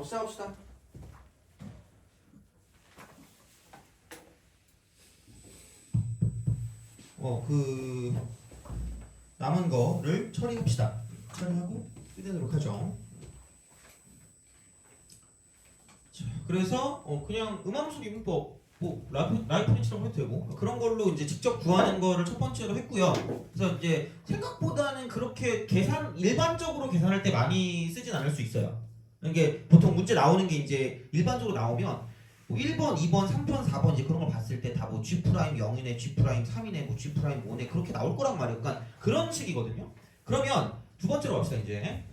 시작합시다. 남은 거를 처리합시다. 처리하고 끝내도록 하죠. 자, 그래서 그냥 음함수 기분법 라이프니치라고 해도 되고 그런 걸로 이제 직접 구하는 거를 첫 번째로 했고요. 그래서 이제 생각보다는 그렇게 일반적으로 계산할 때 많이 쓰진 않을 수 있어요. 이게 보통 문제 나오는 게 이제 일반적으로 나오면 뭐 1번, 2번, 3번, 4번 이제 그런 걸 봤을 때 다 뭐 G 프라임 0이네, G 프라임 3이네, 뭐 G 프라임 5네 그렇게 나올 거란 말이에요. 그러니까 그런 식이거든요. 그러면 두 번째로 갑시다 이제.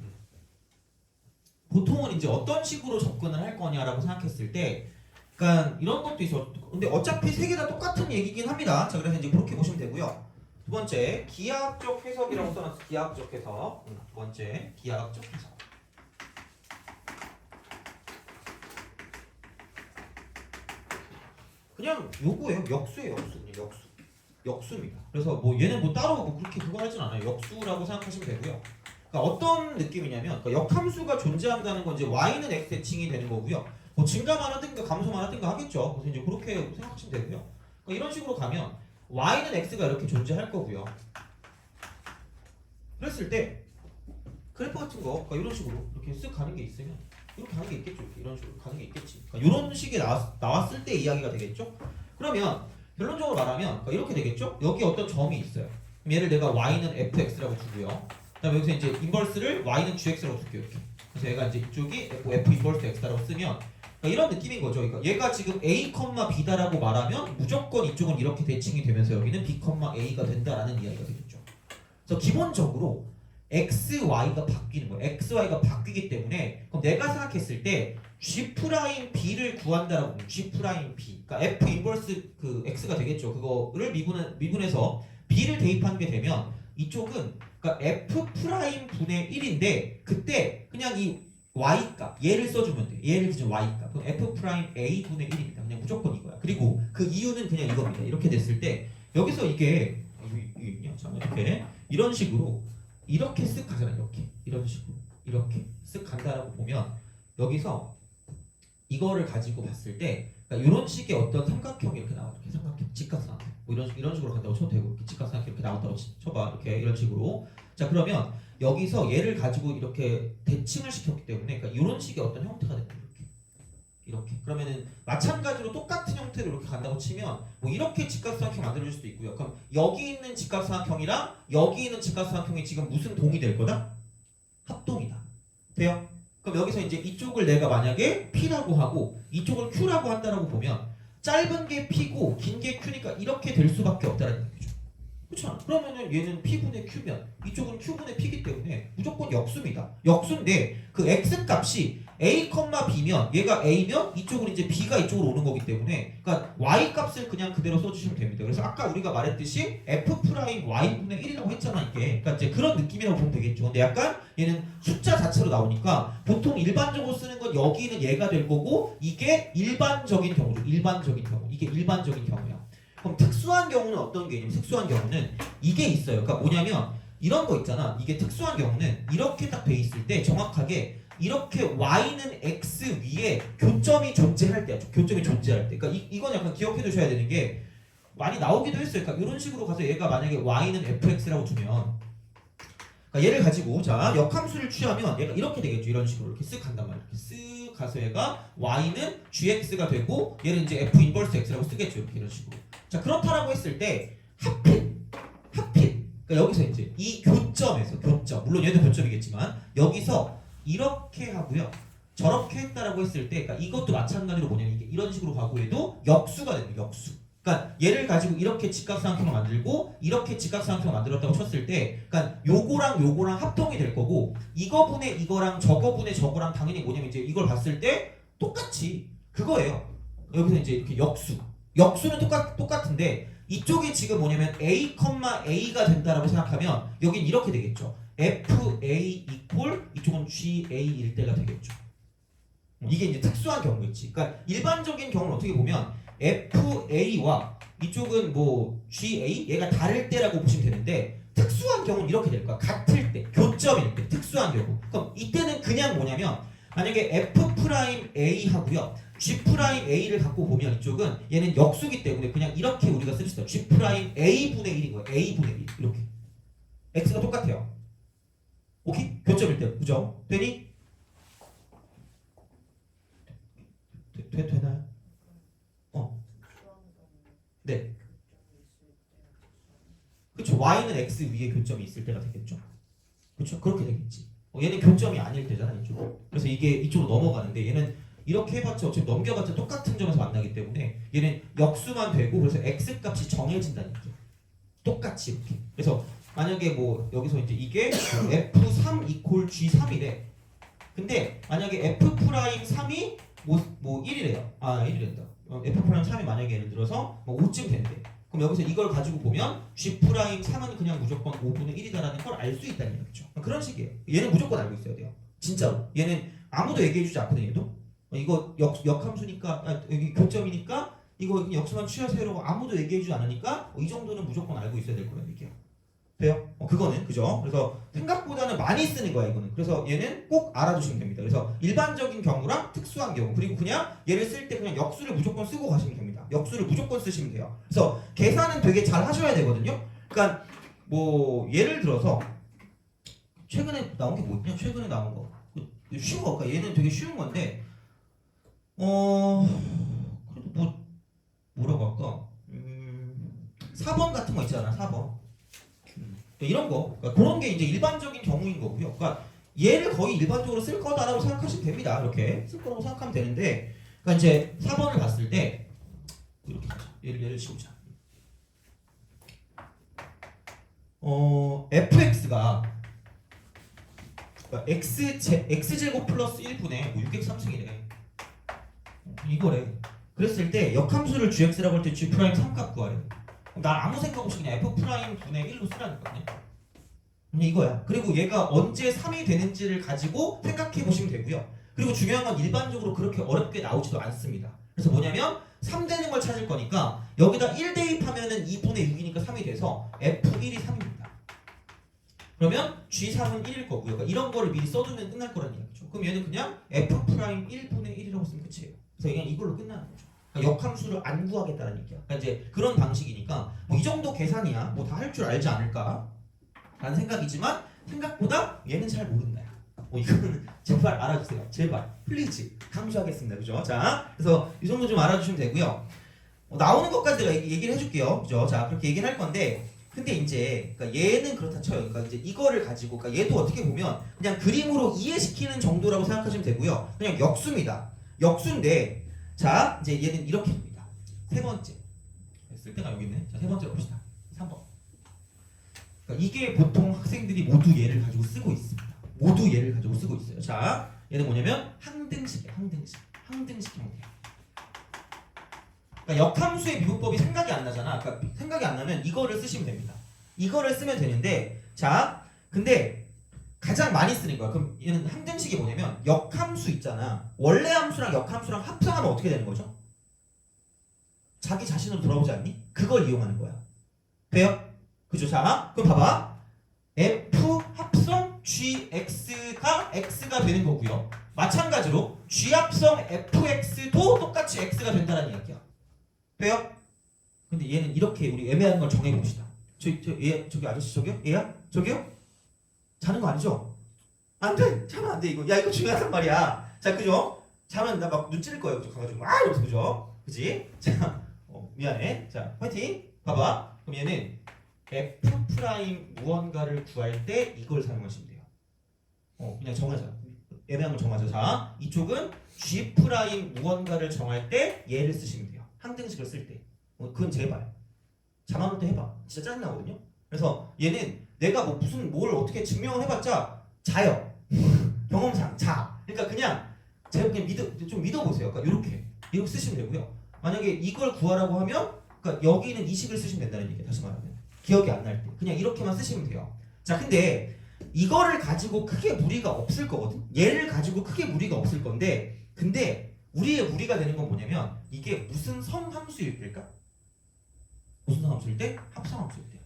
보통은 이제 어떤 식으로 접근을 할 거냐라고 생각했을 때, 그러니까 이런 것도 있어. 근데 어차피 세 개 다 똑같은 얘기긴 합니다. 자, 그래서 이제 그렇게 보시면 되고요. 두 번째 기하학적 해석이라고 써놨어. 기하학적 해석. 두 번째 기하학적 해석. 그냥 요거예요. 역수예요. 역수입니다. 그래서 뭐 얘는 뭐 따로 뭐 그렇게 그거 하진 않아요. 역수라고 생각하시면 되고요. 그러니까 어떤 느낌이냐면 그러니까 역함수가 존재한다는 건 이제 y는 x 대칭이 되는 거고요. 뭐 증가만 하든가 감소만 하든가 하겠죠. 그래서 이제 그렇게 생각하시면 되고요. 그러니까 이런 식으로 가면 y는 x가 이렇게 존재할 거고요. 그랬을 때 그래프 같은 거 그러니까 이런 식으로 이렇게 쓱 가는 게 있으면 이렇게 가는 게 있겠죠. 이런 식으로 가는 게 있겠지. 그러니까 이런 식이 나왔을 때 이야기가 되겠죠. 그러면 결론적으로 말하면 그러니까 이렇게 되겠죠. 여기 어떤 점이 있어요. 그럼 얘를 내가 y는 fx라고 두고요. 그다음에 여기서 이제 인버스를 y는 gx라고 줄게요. 이렇게. 그래서 얘가 이제 이쪽이 f 인버스 x라고 쓰면 그러니까 이런 느낌인 거죠. 그러니까 얘가 지금 a, b다라고 말하면 무조건 이쪽은 이렇게 대칭이 되면서 여기는 b, a가 된다라는 이야기가 되겠죠. 그래서 기본적으로 x, y가 바뀌는 거예요. x, y가 바뀌기 때문에 그럼 내가 생각했을 때 g 프라임 b를 구한다라고 보면 g 프라임 b, 그러니까 f 인버스 그 x가 되겠죠. 그거를 미분해서 b를 대입하는 게 되면 이쪽은 그러니까 f 프라임 분의 1인데 그때 그냥 이 y 값 얘를 써주면 돼. 얘를 지금 y 값. 그럼 f 프라임 a 분의 1입니다. 그냥 무조건 이거야. 그리고 그 이유는 그냥 이겁니다. 이렇게 됐을 때 여기서 이게 있냐? 자, 이렇게 이런 식으로 이렇게 쓱 가잖아. 이런 식으로 이렇게 쓱 간다라고 보면 여기서 이거를 가지고 봤을 때 그러니까 이런 식의 어떤 삼각형이 이렇게 나와. 이렇게 삼각형, 직각삼각형 뭐 이런 식으로 간다고 쳐도 되고 이렇게 직각삼각형 이렇게 나온다고 쳐봐. 이렇게 이런 식으로. 자, 그러면 여기서 얘를 가지고 이렇게 대칭을 시켰기 때문에 그러니까 이런 식의 어떤 형태가 됩니다. 이렇게. 그러면은 마찬가지로 똑같은 형태로 이렇게 간다고 치면 뭐 이렇게 직각삼각형 만들어줄 수도 있고요. 그럼 여기 있는 직각삼각형이랑 여기 있는 직각삼각형이 지금 무슨 동이 될 거다? 합동이다. 돼요? 그럼 여기서 이제 이쪽을 내가 만약에 P라고 하고 이쪽을 Q라고 한다라고 보면 짧은 게 P고 긴 게 Q니까 이렇게 될 수밖에 없다는 얘기죠. 그렇죠? 그러면은 얘는 P분의 Q면 이쪽은 Q분의 P이기 때문에 무조건 역수입니다. 역수인데 그 X 값이 A, B면 얘가 A면 이쪽으로 이제 B가 이쪽으로 오는 거기 때문에 그러니까 Y 값을 그냥 그대로 써주시면 됩니다. 그래서 아까 우리가 말했듯이 F 프라임 Y분의 1이라고 했잖아 이게. 그러니까 이제 그런 느낌이라고 보면 되겠죠. 근데 약간 얘는 숫자 자체로 나오니까 보통 일반적으로 쓰는 건 여기는 얘가 될 거고 이게 일반적인 경우죠. 일반적인 경우. 이게 일반적인 경우야. 그럼 특수한 경우는 어떤 게 있냐면 특수한 경우는 이게 있어요. 그러니까 뭐냐면 이런 거 있잖아. 이게 특수한 경우는 이렇게 딱 돼 있을 때 정확하게 이렇게 y는 x 위에 교점이 존재할 때야. 교점이 존재할 때. 그러니까 이건 약간 기억해 두셔야 되는 게 많이 나오기도 했어요. 그러니까 이런 식으로 가서 얘가 만약에 y는 fx라고 두면 그러니까 얘를 가지고 자 역함수를 취하면 얘가 이렇게 되겠죠. 이런 식으로 이렇게 쓱 간단 말이야. 이렇게 쓱 가서 얘가 y는 gx가 되고 얘는 이제 f 인버스 x라고 쓰겠죠. 이렇게 이런 식으로. 자 그렇다라고 했을 때 하필 그러니까 여기서 이제 이 교점에서 교점 물론 얘도 교점이겠지만 여기서 이렇게 하고요 저렇게 했다라고 했을 때 그러니까 이것도 마찬가지로 뭐냐면 이게 이런 식으로 가고 해도 역수가 됩니다. 역수. 그러니까 얘를 가지고 이렇게 직각삼각형을 만들고 이렇게 직각삼각형을 만들었다고 쳤을 때 그러니까 요거랑 합동이 될 거고 이거분의 이거랑 저거분의 저거랑 당연히 뭐냐면 이제 이걸 봤을 때 똑같이 그거예요. 여기서 이제 이렇게 역수는 똑같은데 이쪽이 지금 뭐냐면 A, A가 된다라고 생각하면 여긴 이렇게 되겠죠. FA 이퀄 이쪽은 GA일 때가 되겠죠. 이게 이제 특수한 경우겠지. 그러니까 일반적인 경우는 어떻게 보면 FA와 이쪽은 뭐 GA 얘가 다를 때라고 보시면 되는데 특수한 경우는 이렇게 될 거야. 같을 때, 교점일 때, 특수한 경우. 그럼 이때는 그냥 뭐냐면 만약에 F'A 하고요. G'A를 갖고 보면 이쪽은 얘는 역수기 때문에 그냥 이렇게 우리가 씁시다. G'A분의 1인 거예요. A분의 1 이렇게. X가 똑같아요. 오케이? 교점일 때 그죠? 되니? 되나요? 네. 그쵸. Y는 X 위에 교점이 있을 때가 되겠죠. 그쵸. 그렇게 되겠지. 얘는 교점이 아닐 때잖아 이쪽. 그래서 이게 이쪽으로 넘어가는데 얘는 이렇게 해봤자 어차피 넘겨봤자 똑같은 점에서 만나기 때문에 얘는 역수만 되고 그래서 X 값이 정해진다는 얘기야. 똑같이 이렇게. 그래서 만약에 뭐 여기서 이제 이게 F3 이퀄 G3이래. 근데 만약에 F'3이 뭐 1이래요. 아 1이란다. F'3이 만약에 예를 들어서 뭐 5쯤 된대. 그럼 여기서 이걸 가지고 보면 G'3은 그냥 무조건 5분의 1이다라는 걸 알 수 있다는 얘기죠. 그런 식이에요. 얘는 무조건 알고 있어야 돼요. 진짜로. 얘는 아무도 얘기해주지 않거든요. 얘도. 이거 역함수니까 여기 교점이니까 이거 역수만 취하세요라고 아무도 얘기해주지 않으니까 이 정도는 무조건 알고 있어야 될 거란 얘기야. 돼요? 그거는 그죠? 그래서 생각보다는 많이 쓰는 거야 이거는. 그래서 얘는 꼭 알아두시면 됩니다. 그래서 일반적인 경우랑 특수한 경우 그리고 그냥 얘를 쓸 때 그냥 역수를 무조건 쓰고 가시면 됩니다. 역수를 무조건 쓰시면 돼요. 그래서 계산은 되게 잘 하셔야 되거든요. 그러니까 뭐 예를 들어서 최근에 나온 게 뭐 있냐? 최근에 나온 거 쉬운 거. 그러니까 얘는 되게 쉬운 건데 그래도 뭐라고 할까? 4번 같은 거 있잖아. 4번. 이런 거. 그러니까 그런 게 이제 일반적인 경우인 거고요. 그러니까 얘를 거의 일반적으로 쓸 거다라고 생각하시면 됩니다. 이렇게 쓸 거라고 생각하면 되는데, 그러니까 이제 4번을 봤을 때 이렇게 예를 치우자. fx가 그러니까 x제곱 플러스 1분의 6x3승이래. 이거래. 그랬을 때 역함수를 gx라고 할 때 g' 3값 구하래. 난 아무 생각 없이 그냥 F'분의 1로 쓰라니까 그냥 이거야. 그리고 얘가 언제 3이 되는지를 가지고 생각해 보시면 되고요. 그리고 중요한 건 일반적으로 그렇게 어렵게 나오지도 않습니다. 그래서 뭐냐면 3 되는 걸 찾을 거니까 여기다 1 대입하면은 2분의 6이니까 3이 돼서 F1이 3입니다. 그러면 G3은 1일 거고요. 그러니까 이런 거를 미리 써두면 끝날 거라는 얘기죠. 그럼 얘는 그냥 F'1분의 1이라고 쓰면 끝이에요. 그래서 그냥 이걸로 끝나는 거죠. 그러니까 역함수를 안 구하겠다는 얘기야. 그러니까 이제 그런 방식이니까 뭐 이 정도 계산이야. 뭐 다 할 줄 알지 않을까? 라는 생각이지만 생각보다 얘는 잘 모른다. 이거는 제발 알아주세요. 제발. 플리즈. 강조하겠습니다. 그죠? 자, 그래서 이 정도 좀 알아주시면 되고요. 나오는 것까지 제가 얘기를 해줄게요. 그죠? 자, 그렇게 얘기를 할 건데 근데 이제 그러니까 얘는 그렇다 쳐요. 그러니까 이제 이거를 가지고 그러니까 얘도 어떻게 보면 그냥 그림으로 이해시키는 정도라고 생각하시면 되고요. 그냥 역수입니다. 역수인데 자, 이제 얘는 이렇게 됩니다. 세 번째. 쓸 때가 여기 있네. 자, 세 번째로 봅시다. 3번. 그러니까 이게 보통 학생들이 모두 얘를 가지고 쓰고 있습니다. 모두 얘를 가지고 쓰고 있어요. 자, 얘는 뭐냐면 항등식이에요. 항등식 형태야. 그러니까 역함수의 미분법이 생각이 안 나잖아. 그러니까 생각이 안 나면 이거를 쓰시면 됩니다. 이거를 쓰면 되는데 자, 근데 가장 많이 쓰는 거야. 그럼 얘는 항등식이 뭐냐면 역함수 있잖아. 원래 함수랑 역함수랑 합성하면 어떻게 되는 거죠? 자기 자신으로 돌아오지 않니? 그걸 이용하는 거야. 돼요? 그죠? 자, 그럼 봐봐. F 합성 GX가 X가 되는 거고요. 마찬가지로 G 합성 FX도 똑같이 X가 된다는 이야기야. 돼요? 근데 얘는 이렇게 우리 애매한 걸 정해봅시다. 저기 아저씨 저기요? 얘야? 저기요? 자는 거 아니죠? 안 돼! 자면 안 돼 이거. 야 이거 중요하단 말이야. 자 그죠? 자면 나 막 눈 찌를 거예요. 그죠? 가가지고 이러면서 그죠? 그지? 자 미안해. 자 화이팅! 봐봐. 그럼 얘는 F' 무언가를 구할 때 이걸 사용하시면 돼요. 그냥 정하자. 애매한 걸 정하자. 자, 이쪽은 G' 무언가를 정할 때 얘를 쓰시면 돼요. 항등식을 쓸 때. 그건 제발. 자만할 때 해봐. 진짜 짜증나거든요. 그래서 얘는 내가 뭐 무슨 뭘 어떻게 증명을 해봤자 자요. 경험상 자. 그러니까 그냥 제가 그냥 좀 믿어보세요. 그러니까 이렇게 쓰시면 되고요. 만약에 이걸 구하라고 하면 그러니까 여기는 이 식을 쓰시면 된다는 얘기예요. 다시 말하면. 기억이 안 날 때 그냥 이렇게만 쓰시면 돼요. 자, 근데 이거를 가지고 크게 무리가 없을 거거든. 얘를 가지고 크게 무리가 없을 건데 근데 우리의 무리가 되는 건 뭐냐면 이게 무슨 성함수일 때일까? 무슨 성함수일 때? 합성함수일 때.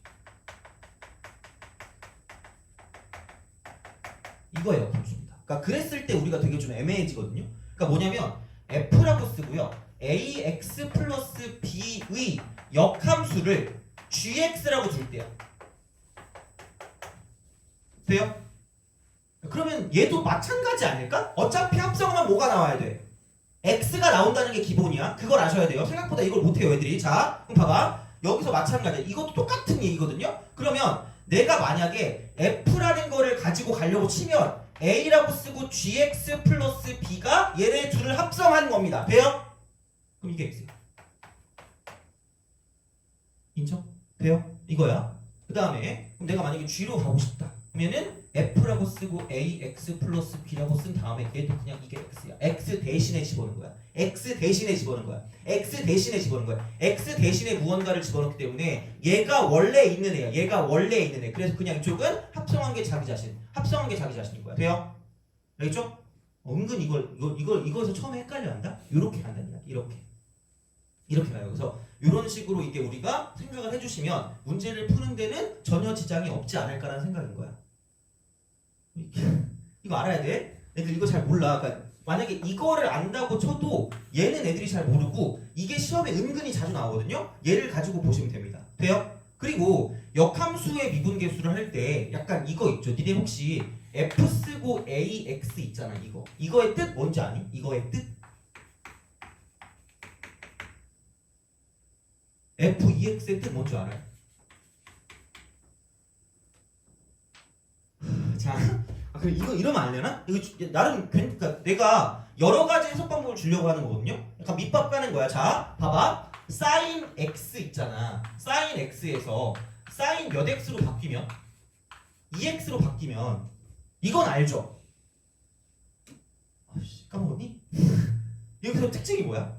이거예요, 함수입니다. 그러니까 그랬을 때 우리가 되게 좀 애매해지거든요. 그러니까 뭐냐면 f라고 쓰고요. ax 플러스 b의 역함수를 gx라고 줄 때요. 돼요? 그러면 얘도 마찬가지 아닐까? 어차피 합성하면 뭐가 나와야 돼? x가 나온다는 게 기본이야. 그걸 아셔야 돼요. 생각보다 이걸 못해요 애들이. 자 그럼 봐봐. 여기서 마찬가지야. 이것도 똑같은 얘기거든요. 그러면 내가 만약에 f라는 거를 가지고 가려고 치면 a라고 쓰고 gx 플러스 b가 얘네 둘을 합성하는 겁니다. 돼요? 그럼 이게 x야. 인정? 돼요? 이거야. 그 다음에 그럼 내가 만약에 g로 가고 싶다. 그러면은 f라고 쓰고 ax 플러스 b라고 쓴 다음에 얘도 그냥 이게 x야. x 대신에 집어넣는 거야. x 대신에 집어넣는 거야. x 대신에 집어넣는 거야. x 대신에 무언가를 집어넣기 때문에 얘가 원래 있는 애야. 얘가 원래 있는 애. 그래서 그냥 이쪽은 합성한 게 자기 자신. 합성한 게 자기 자신인 거야. 돼요? 알겠죠? 은근 이거에서 처음에 헷갈려 한다? 요렇게 간다는 이야기. 이렇게 가요. 그래서 이런 식으로 이게 우리가 생각을 해주시면 문제를 푸는 데는 전혀 지장이 없지 않을까라는 생각인 거야. 이거 알아야 돼. 애들 이거 잘 몰라. 그러니까 만약에 이거를 안다고 쳐도 얘는 애들이 잘 모르고 이게 시험에 은근히 자주 나오거든요. 얘를 가지고 보시면 됩니다. 돼요? 그리고 역함수의 미분계수를 할 때 약간 이거 있죠. 니네 혹시 f 쓰고 ax 있잖아. 이거의 뜻 뭔지 아니? 이거의 뜻? f2x의 뜻 뭔지 알아요? 자, 그럼 이거 이러면 안 되나? 이거 나름 그러니까 내가 여러 가지 해석 방법을 주려고 하는 거거든요. 약간 밑밥 가는 거야. 자, 봐봐. sin x 있잖아. sin x에서 sin 몇 x로 바뀌면 2x로 바뀌면 이건 알죠? 아씨, 까먹었니? 여기서 특징이 뭐야?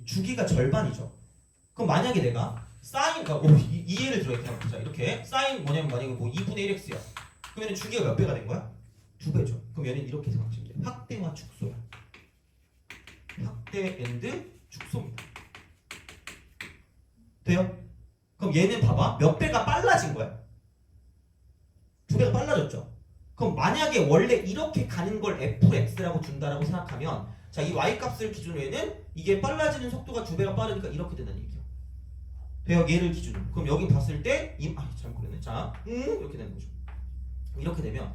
주기가 절반이죠. 그럼 만약에 내가 sin 그러니까 이 예를 들어 이렇게 이렇게 sin 뭐냐면 만약에 뭐 2분의 1x야. 그러면 주기가 몇 배가 된 거야? 2배죠. 그럼 얘는 이렇게 생각하시면 돼요. 확대와 축소야. 확대 앤드 축소입니다. 돼요? 그럼 얘는 봐봐. 몇 배가 빨라진 거야? 2배가 빨라졌죠. 그럼 만약에 원래 이렇게 가는 걸 fx라고 준다라고 생각하면 자, 이 y값을 기준으로 얘는 이게 빨라지는 속도가 2배가 빠르니까 이렇게 된다는 얘기죠. 돼요? 얘를 기준으로. 그럼 여기 봤을 때 잘못 그랬네. 자, 이렇게 되는 거죠. 이렇게 되면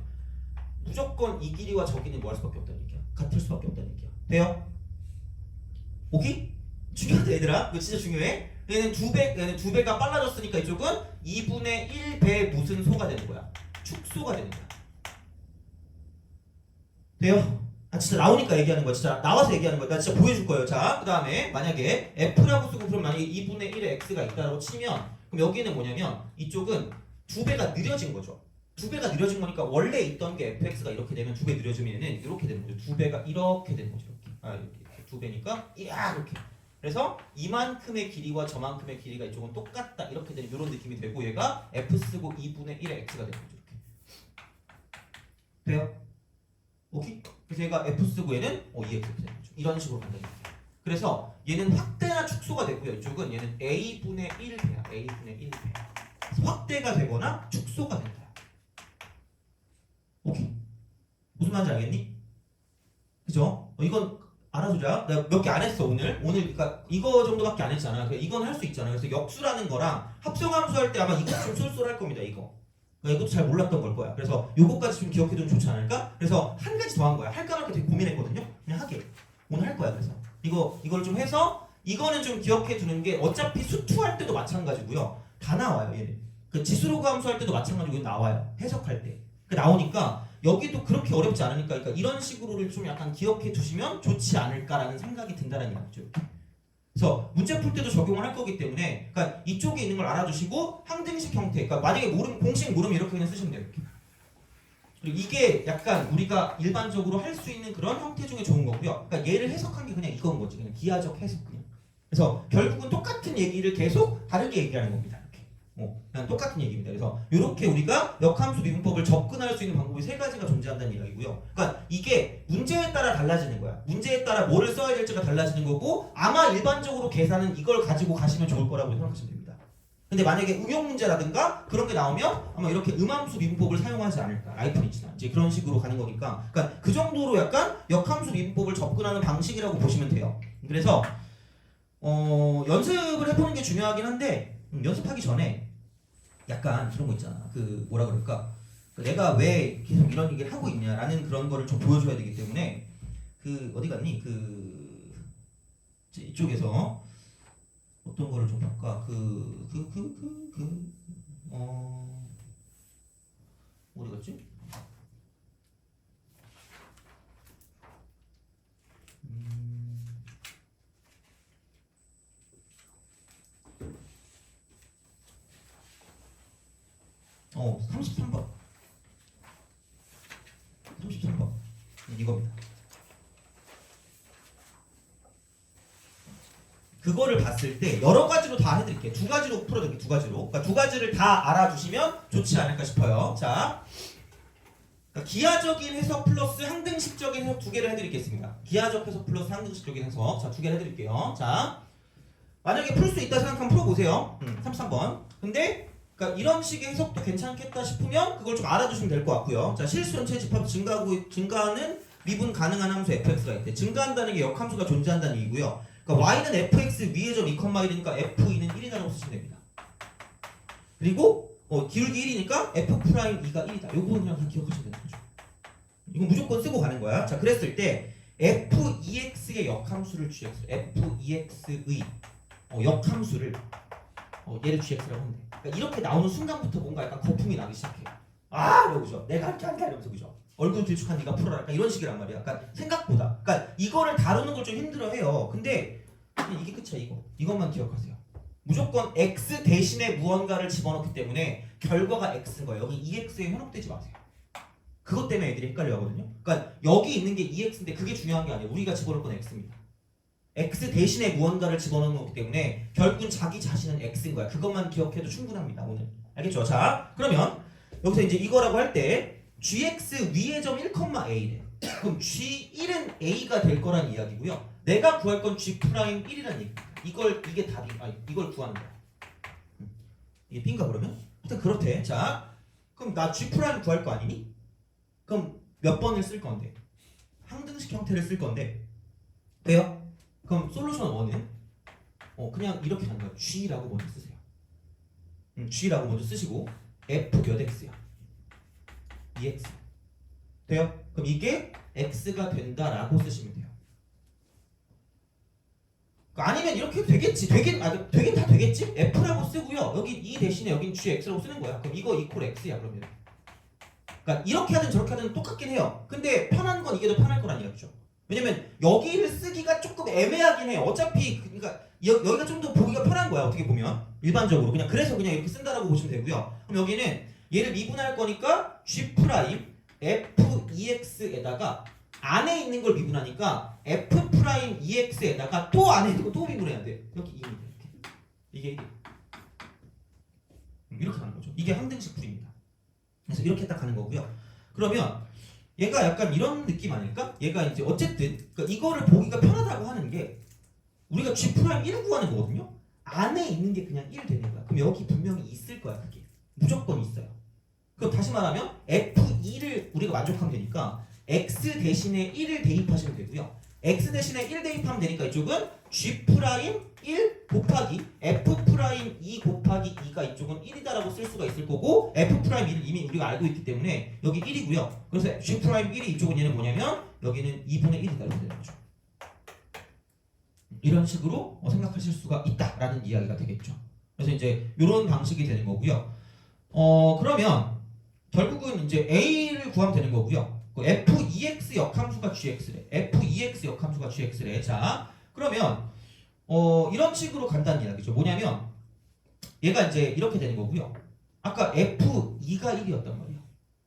무조건 이 길이와 저 길이는 뭐 할 수밖에 없다는 얘기야. 같을 수밖에 없다는 얘기야. 돼요? 오케이? 중요하다 얘들아. 이거 진짜 중요해. 얘는 2배가 빨라졌으니까 이쪽은 2분의 1배 무슨 소가 되는 거야? 축소가 되는 거야. 돼요? 진짜 나오니까 얘기하는 거야. 진짜 나와서 얘기하는 거야. 나 진짜 보여줄 거예요. 자, 그 다음에 만약에 f라고 쓰고 그럼 만약에 2분의 1의 x가 있다라고 치면 그럼 여기는 뭐냐면 이쪽은 2배가 느려진 거죠. 2배가 느려진 거니까 원래 있던 게 fx가 이렇게 되면 2배 느려지면 이렇게 되는 거죠. 2배가 이렇게 되는 거죠. 이렇게 2배니까 이렇게. 그래서 이만큼의 길이와 저만큼의 길이가 이쪽은 똑같다. 이렇게 되는 이런 느낌이 되고 얘가 f 쓰고 2분의 1의 x가 되는 거죠. 이렇게. 돼요? 오케이? 그래서 얘가 f 쓰고 얘는 2x 되는 거죠. 이런 식으로 간다는 얘기예요. 그래서 얘는 확대나 축소가 되고요. 이쪽은 얘는 a분의 1배야. a분의 1배. 확대가 되거나 축소가 된다. 오케이? 무슨 말인지 알겠니? 그죠? 이건 알아두자. 내가 몇 개 안 했어 오늘. 그러니까 이거 정도밖에 안 했잖아. 이건 할 수 있잖아. 그래서 역수라는 거랑 합성함수 할 때 아마 이거 좀 쏠쏠할 겁니다. 이것도 잘 몰랐던 걸 거야. 그래서 요거까지 좀 기억해두면 좋지 않을까? 그래서 한 가지 더 한 거야. 할까 말까 되게 고민했거든요. 그냥 하게. 오늘 할 거야. 그래서 이걸 좀 해서 이거는 좀 기억해두는 게 어차피 수투할 때도 마찬가지고요. 다 나와요. 얘는. 그 지수로그 함수 할 때도 마찬가지고 나와요. 해석할 때. 나오니까 여기도 그렇게 어렵지 않으니까 그러니까 이런 식으로를 좀 약간 기억해 두시면 좋지 않을까라는 생각이 든다는 얘기죠. 그래서 문제 풀 때도 적용을 할 거기 때문에 그러니까 이쪽에 있는 걸 알아두시고 항등식 형태 그러니까 만약에 공식 모르면 이렇게 그냥 쓰시면 돼요. 이렇게. 그리고 이게 약간 우리가 일반적으로 할 수 있는 그런 형태 중에 좋은 거고요. 그러니까 얘를 해석한 게 그냥 이건 거지. 그냥 기하적 해석 그냥. 그래서 결국은 똑같은 얘기를 계속 다르게 얘기하는 겁니다. 그냥 똑같은 얘기입니다. 그래서 이렇게 우리가 역함수 미분법을 접근할 수 있는 방법이 3가지가 존재한다는 이야기고요. 그러니까 이게 문제에 따라 달라지는 거야. 문제에 따라 뭐를 써야 될지가 달라지는 거고 아마 일반적으로 계산은 이걸 가지고 가시면 좋을 거라고 생각하시면 됩니다. 근데 만약에 응용 문제라든가 그런 게 나오면 아마 이렇게 음함수 미분법을 사용하지 않을까. 라이프니츠나 이제 그런 식으로 가는 거니까. 그러니까 그 정도로 약간 역함수 미분법을 접근하는 방식이라고 보시면 돼요. 그래서 연습을 해보는 게 중요하긴 한데 연습하기 전에 약간 그런 거 있잖아. 그 뭐라 그럴까? 내가 왜 계속 이런 얘기를 하고 있냐라는 그런 거를 좀 보여줘야 되기 때문에 그 어디 갔니? 그 이쪽에서 어떤 거를 좀 볼까? 어디 갔지? 음, 33번. 33번. 이겁니다. 그거를 봤을 때 여러 가지로 다 해드릴게요. 두 가지로 풀어드릴게요. 두 가지로. 그러니까 두 가지를 다 알아주시면 좋지 않을까 싶어요. 자, 그러니까 기하적인 해석 플러스 항등식적인 해석 두 개를 해드리겠습니다. 기하적 해석 플러스 항등식적인 해석. 자, 두 개를 해드릴게요. 자, 만약에 풀 수 있다 생각하면 풀어보세요. 33번. 근데 그러니까 이런 식의 해석도 괜찮겠다 싶으면 그걸 좀 알아두시면 될 것 같고요. 자, 실수 전체 집합 증가하는 미분 가능한 함수 fx가 있대. 증가한다는 게 역함수가 존재한다는 얘기고요. 그러니까 y는 fx 위의 점 2,1이니까 f2는 1이라고 쓰시면 됩니다. 그리고 기울기 1이니까 f'2가 1이다. 요 부분 그냥 다 기억하시면 되는 거죠. 이건 무조건 쓰고 가는 거야. 자, 그랬을 때 f2x의 역함수를 gx, f2x의 역함수를 얘를 gx라고 하면 돼. 그러니까 이렇게 나오는 순간부터 뭔가 약간 거품이 나기 시작해. 아, 이러고죠. 내가 이렇게 한다 이러면서 그죠. 얼굴 길쭉한 네가 풀어라. 약간 이런 식이란 말이야. 약간 생각보다. 그러니까 이거를 다루는 걸 좀 힘들어해요. 근데 이게 끝이야 이거. 이것만 기억하세요. 무조건 x 대신에 무언가를 집어넣기 때문에 결과가 x인 거예요. 여기 2x에 현혹되지 마세요. 그것 때문에 애들이 헷갈려 하거든요. 그러니까 여기 있는 게 2x인데 그게 중요한 게 아니에요. 우리가 집어넣을 건 x입니다. x 대신에 무언가를 집어넣는 거기 때문에 결국은 자기 자신은 x인 거야. 그것만 기억해도 충분합니다. 오늘. 알겠죠? 자, 그러면 여기서 이제 이거라고 할 때 gx 위의 점 1,a래. 그럼 g1은 a가 될 거란 이야기고요. 내가 구할 건 g'1이란 얘기입니다. 이게 답이, 이걸 구하는 거야. 이게 B인가 그러면? 하여튼 그렇대. 자, 그럼 나 g' 구할 거 아니니? 그럼 몇 번을 쓸 건데? 항등식 형태를 쓸 건데 돼요? 그럼 솔루션 1은 그냥 이렇게 하는 거야. g라고 먼저 쓰세요. g라고 먼저 쓰시고 f 몇 x야? 2x 돼요? 그럼 이게 x가 된다라고 쓰시면 돼요. 아니면 이렇게 해도 되겠지. 되긴 다 되겠지? f라고 쓰고요. 여기 이 대신에 여긴 gx라고 쓰는 거야. 그럼 이거 이퀄 x야 그러면. 그러니까 이렇게 하든 저렇게 하든 똑같긴 해요. 근데 편한 건 이게 더 편할 거란 이야기죠. 왜냐면 여기를 쓰기가 조금 애매하긴 해요. 어차피 그러니까 여기가 좀 더 보기가 편한 거야. 어떻게 보면 일반적으로 그냥 그래서 그냥 이렇게 쓴다라고 보시면 되고요. 그럼 여기는 얘를 미분할 거니까 g' f2x에다가 안에 있는 걸 미분하니까 f'2x에다가 또 안에 있는 거 또 미분해야 돼. 여기 2입니다. 이게 1이. 이렇게 하는 거죠. 이게 항등식 풀입니다. 그래서 이렇게 딱 가는 거고요. 그러면 얘가 약간 이런 느낌 아닐까? 얘가 이제 어쨌든 그러니까 이거를 보기가 편하다고 하는 게 우리가 g'1을 구하는 거거든요. 안에 있는 게 그냥 1 되는 거야. 그럼 여기 분명히 있을 거야. 그게 무조건 있어요. 그럼 다시 말하면 f2를 우리가 만족하면 되니까 x 대신에 1을 대입하시면 되고요. x 대신에 1 대입하면 되니까 이쪽은 g' 1 곱하기 f'2 곱하기 2가 이쪽은 1이다라고 쓸 수가 있을 거고 f'1을 이미 우리가 알고 있기 때문에 여기 1이고요. 그래서 g'1이 이쪽은 얘는 뭐냐면 여기는 2분의 1이다 이렇게 되는 거죠. 이런 식으로 생각하실 수가 있다라는 이야기가 되겠죠. 그래서 이제 이런 방식이 되는 거고요. 그러면 결국은 이제 a를 구하면 되는 거고요. f2x 역함수가 gx래. f2x 역함수가 gx래. 자, 그러면 이런 식으로 간다는 이야기죠. 뭐냐면 얘가 이제 이렇게 되는 거고요. 아까 f2가 1이었단 말이야.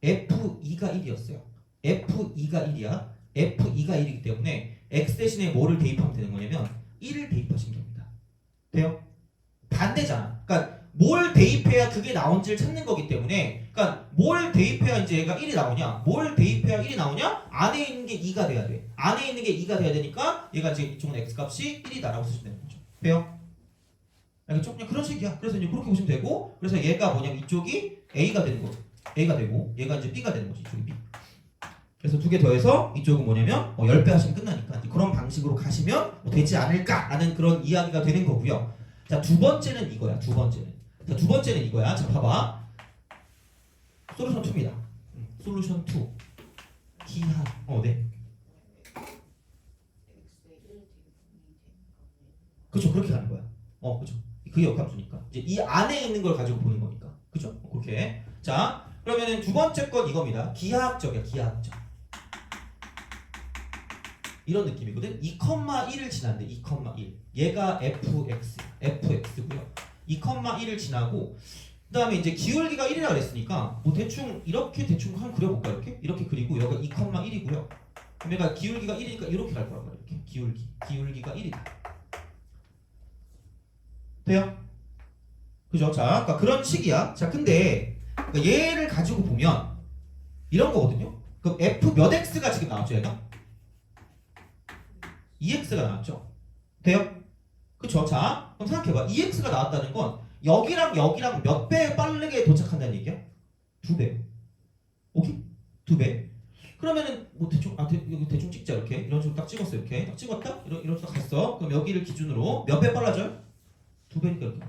f2가 1이었어요. f2가 1이야. f2가 1이기 때문에 x 대신에 뭐를 대입하면 되는 거냐면 1을 대입하시면 됩니다. 돼요? 반대잖아. 그러니까 뭘 대입해야 그게 나온지를 찾는 거기 때문에 그러니까 뭘 대입해야 이제 얘가 1이 나오냐? 뭘 대입해야 1이 나오냐? 안에 있는 게 2가 돼야 돼. 안에 있는 게 2가 돼야 되니까 얘가 이제 이쪽은 x 값이 1이다라고 쓰시면 되는 거죠. 돼요? 알겠죠? 그냥 그런 식이야. 그래서 이제 그렇게 보시면 되고, 그래서 얘가 뭐냐면 이쪽이 A가 되는 거죠. A가 되고 얘가 이제 B가 되는 거지. 이쪽이 B. 그래서 두 개 더해서 이쪽은 뭐냐면 10배 하시면 끝나니까 그런 방식으로 가시면 되지 않을까라는 그런 이야기가 되는 거고요. 자, 두 번째는 이거야. 두 번째는 이거야. 자, 봐봐. 솔루션 2입니다. 솔루션 2. 기하. 네. 그렇죠. 그렇게 가는 거야. 그렇죠. 그게 역함수니까. 이제 이 안에 있는 걸 가지고 보는 거니까. 그렇죠? 그렇게. 자, 그러면은 두 번째 건 이겁니다. 기하학적이야. 기하학적. 이런 느낌이거든. 2,1을 지난데 2,1. 얘가 fx고요. 2,1을 지나고 그다음에 이제 기울기가 1이라 그랬으니까 뭐 대충 이렇게 대충 한번 그려볼까 이렇게 그리고 여기가 2,1이고요. 그럼 얘가 기울기가 1이니까 이렇게 갈 거란 말이야. 이렇게 기울기가 1이다. 돼요? 그죠? 자, 그러니까 그런 식이야. 자, 근데 그러니까 얘를 가지고 보면 이런 거거든요. 그럼 f 몇 x가 지금 나왔죠, 얘가? 2x가 나왔죠. 돼요? 그쵸? 자, 그럼 생각해봐. 2x가 나왔다는 건 여기랑 몇 배 빠르게 도착한다는 얘기야? 2배. 오케이? 2배. 그러면은 뭐 대충 여기 대충 찍자. 이렇게 이런 식으로 딱 찍었어. 이렇게 딱 찍었다. 이런 식으로 갔어. 그럼 여기를 기준으로 몇 배 빨라져요? 2배니까 이렇게.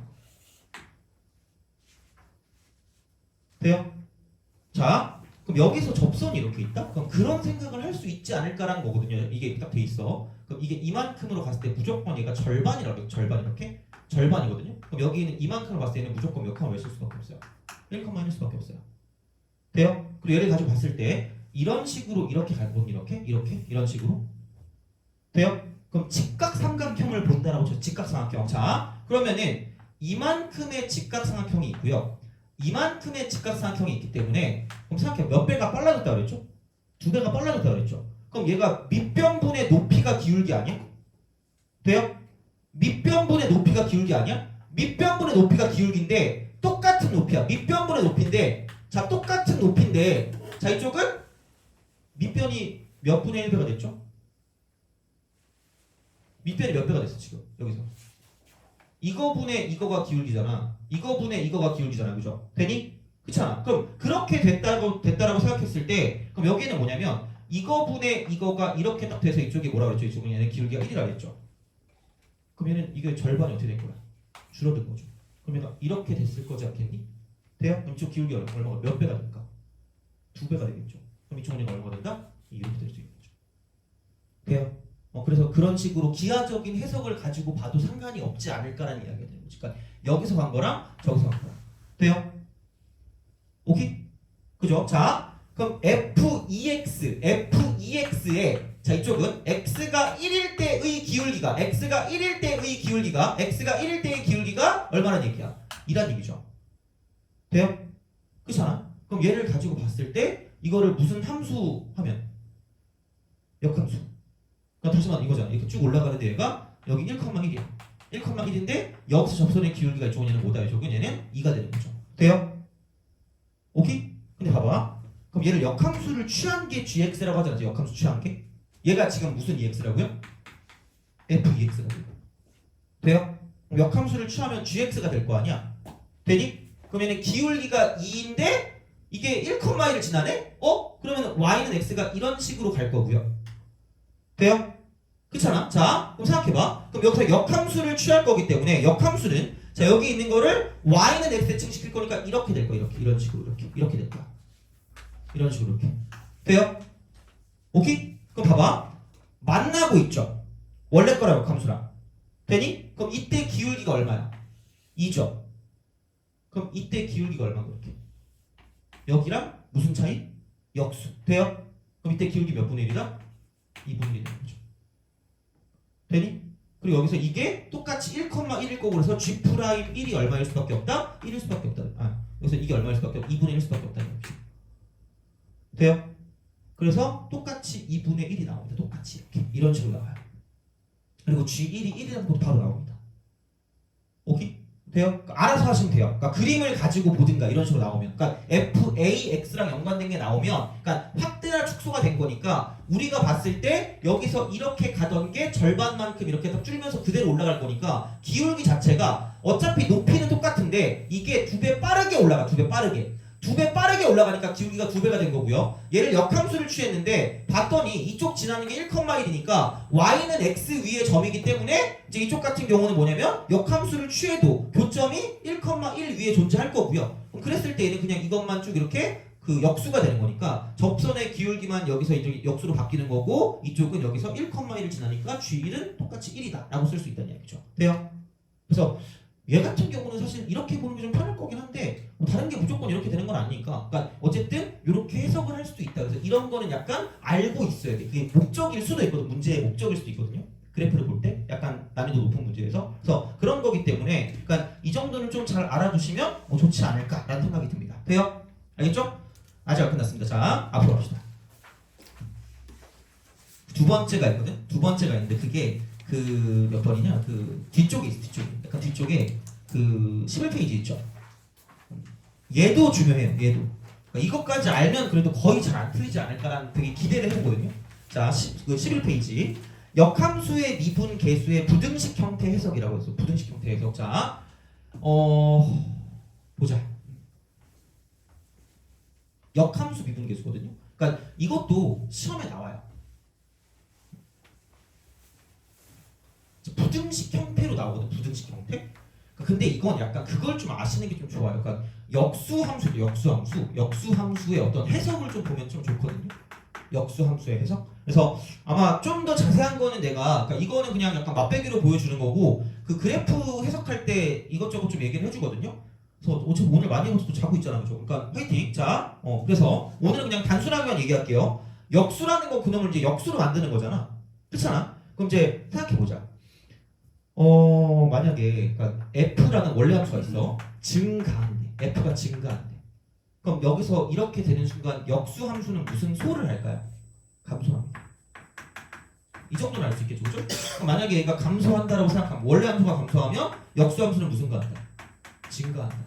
돼요? 자, 그럼 여기서 접선이 이렇게 있다? 그럼 그런 생각을 할 수 있지 않을까라는 거거든요. 이게 딱 돼 있어. 그럼 이게 이만큼으로 갔을 때 무조건 얘가 절반이라고. 절반 이렇게? 절반이거든요. 그럼 여기는 이만큼을 봤을 때는 무조건 몇 칸을 쓸 수밖에 없어요. 1칸만일 수밖에 없어요. 돼요? 그리고 얘를 가지고 봤을 때 이런 식으로 이렇게 갈 거거든요. 이렇게 이런 식으로. 돼요? 그럼 직각삼각형을 본다라고 쳐. 직각삼각형. 자, 그러면은 이만큼의 직각삼각형이 있고요. 이만큼의 직각삼각형이 있기 때문에 그럼 생각해. 몇 배가 빨라졌다 그랬죠? 2배가 빨라졌다 그랬죠? 그럼 얘가 밑변분의 높이가 기울기 아니야? 돼요? 밑변분의 높이가 기울기 아니야? 밑변분의 높이가 기울기인데 똑같은 높이야. 밑변분의 높이인데 자, 똑같은 높이인데 자, 이쪽은 밑변이 몇 분의 1배가 됐죠? 밑변이 몇 배가 됐어 지금 여기서. 이거 분의 이거가 기울기잖아. 이거 분의 이거가 기울기잖아. 그죠? 되니? 그렇잖아. 그럼 그렇게 됐다라고 생각했을 때 그럼 여기는 뭐냐면 이거 분의 이거가 이렇게 딱 돼서 이쪽이 뭐라 그랬죠? 이쪽은 얘는 기울기가 1이라 그랬죠. 그럼 얘는 이게 절반이 어떻게 된 거야? 줄어든 거죠. 그럼 얘가 이렇게 됐을 거지 않겠니? 돼요? 그럼 이쪽 기울기 얼마가 몇 배가 될까? 2배가 되겠죠. 그럼 이쪽은 얘가 얼마가 된다? 이렇게 될 수 있는 거죠. 돼요? 그래서 그런 식으로 기하적인 해석을 가지고 봐도 상관이 없지 않을까라는 이야기가 되는 거죠. 그러니까 여기서 간 거랑 저기서 간 거랑. 돼요? 오케이? 그죠? 자, 그럼 f2x에 자, 이쪽은 x가 1일 때의 기울기가 얼마나 얘기야? 2란 얘기죠. 돼요? 그렇잖아? 그럼 얘를 가지고 봤을 때 이거를 무슨 함수 하면? 역함수. 그럼 다시 말하면 이거잖아. 이렇게 쭉 올라가는데 얘가 여기 1,1이야. 1,1인데 여기서 접선의 기울기가 이쪽은 얘는 뭐다? 이쪽은 얘는 2가 되는 거죠. 돼요? 오케이? 근데 봐봐. 그럼 얘를 역함수를 취한 게 gx라고 하잖아. 역함수 취한 게. 얘가 지금 무슨 ex라고요? f2x가 돼요. 돼요? 그럼 역함수를 취하면 gx가 될 거 아니야? 되니? 그러면 기울기가 2인데 이게 1,1을 지나네? 그러면 y는 x가 이런 식으로 갈 거고요. 돼요? 그렇잖아? 자, 그럼 생각해봐. 그럼 여기서 역함수를 취할 거기 때문에 역함수는 자, 여기 있는 거를 y는 x에 증식시킬 거니까 이렇게 될 거야. 이런 식으로 이렇게 될 거야. 이런 식으로 이렇게. 돼요? 오케이? 그럼 봐봐. 만나고 있죠? 원래 거랑 역함수랑. 되니? 그럼 이때 기울기가 얼마야? 2죠? 그럼 이때 기울기가 얼마인 거야? 여기랑 무슨 차이? 역수. 돼요? 그럼 이때 기울기 몇 분의 1이다? 2분의 1이 되는 거죠. 되니? 그리고 여기서 이게 똑같이 1,1일 거고 그래서 G'1이 얼마일 수밖에 없다? 1일 수밖에 없다. 여기서 이게 얼마일 수밖에 없다? 2분의 1일 수밖에 없다. 돼요? 그래서 똑같이 2분의 1이 나옵니다. 똑같이 이렇게 이런 식으로 나와요. 그리고 G1이 1이라는 것도 바로 나옵니다. 오케이? 돼요? 그러니까 알아서 하시면 돼요. 그러니까 그림을 가지고 보든가 이런 식으로 나오면, 그러니까 FAX랑 연관된 게 나오면, 그러니까 확대나 축소가 된 거니까 우리가 봤을 때 여기서 이렇게 가던 게 절반만큼 이렇게 딱 줄면서 그대로 올라갈 거니까 기울기 자체가 어차피 높이는 똑같은데 이게 두 배 빠르게 올라가, 두 배 빠르게. 두 배 빠르게 올라가니까 기울기가 두 배가 된 거고요. 얘를 역함수를 취했는데 봤더니 이쪽 지나는 게 1,1이니까 y는 x 위의 점이기 때문에 이제 이쪽 같은 경우는 뭐냐면 역함수를 취해도 교점이 1,1 위에 존재할 거고요. 그랬을 때 얘는 그냥 이것만 쭉 이렇게 그 역수가 되는 거니까 접선의 기울기만 여기서 이제 역수로 바뀌는 거고 이쪽은 여기서 1,1을 지나니까 g1은 똑같이 1이다 라고 쓸 수 있다는 얘기죠. 돼요? 그래서 얘 같은 경우는 사실 이렇게 보는 게 좀 편할 거긴 한데 뭐 다른 게 무조건 이렇게 되는 건 아니니까, 그러니까 어쨌든 이렇게 해석을 할 수도 있다. 그래서 이런 거는 약간 알고 있어야 돼. 그게 목적일 수도 있거든. 문제의 목적일 수도 있거든요. 그래프를 볼 때 약간 난이도 높은 문제에서. 그래서 그런 거기 때문에 그러니까 이 정도는 좀 잘 알아두시면 좋지 않을까라는 생각이 듭니다. 돼요? 알겠죠? 아직 안 끝났습니다. 자, 앞으로 갑시다. 두 번째가 있거든. 두 번째가 있는데 그게 그 몇 번이냐? 그 뒤쪽에 있어. 뒤쪽에. 약간 뒤쪽에 그 11페이지 있죠. 얘도 중요해요. 얘도. 그러니까 이것까지 알면 그래도 거의 잘 안 틀리지 않을까라는 되게 기대를 해보거든요. 자, 11페이지. 역함수의 미분 계수의 부등식 형태 해석이라고 해서 부등식 형태 해석. 자, 보자. 역함수 미분 계수거든요. 그러니까 이것도 시험에 나와요. 부등식 형태로 나오거든. 부등식 형태. 근데 이건 약간 그걸 좀 아시는 게 좀 좋아요. 그러니까 역수함수죠. 역수함수의 어떤 해석을 좀 보면 좀 좋거든요. 역수함수의 해석. 그래서 아마 좀 더 자세한 거는 내가, 그러니까 이거는 그냥 약간 맛배기로 보여주는 거고 그 그래프 해석할 때 이것저것 좀 얘기를 해주거든요. 그래서 어차피 오늘 많이 해서 또 자고 있잖아, 그죠? 그러니까 화이팅. 자, 그래서 오늘은 그냥 단순하게만 얘기할게요. 역수라는 건 그놈을 이제 역수로 만드는 거잖아. 그렇잖아? 그럼 이제 생각해 보자. 만약에 그러니까 f라는 원래 함수가 있어. 증가한대. f가 증가한대. 그럼 여기서 이렇게 되는 순간 역수 함수는 무슨 소를 할까요? 감소합니다. 이 정도는 알 수 있겠죠, 그죠? 그럼 만약에 얘가 감소한다라고 생각하면 원래 함수가 감소하면 역수 함수는 무슨 거 한다? 증가한다.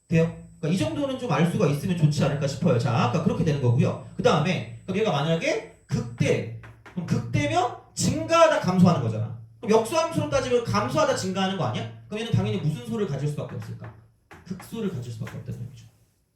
돼요? 그러니까 이 정도는 좀 알 수가 있으면 좋지 않을까 싶어요. 자, 아까 그렇게 되는 거고요. 그 다음에 그럼 얘가 만약에 극대, 그럼 극대면 증가하다 감소하는 거잖아. 그럼 역수함수로 따지면 감소하다 증가하는 거 아니야? 그럼 얘는 당연히 무슨 소를 가질 수밖에 없을까? 극소를 가질 수밖에 없다는 얘기죠.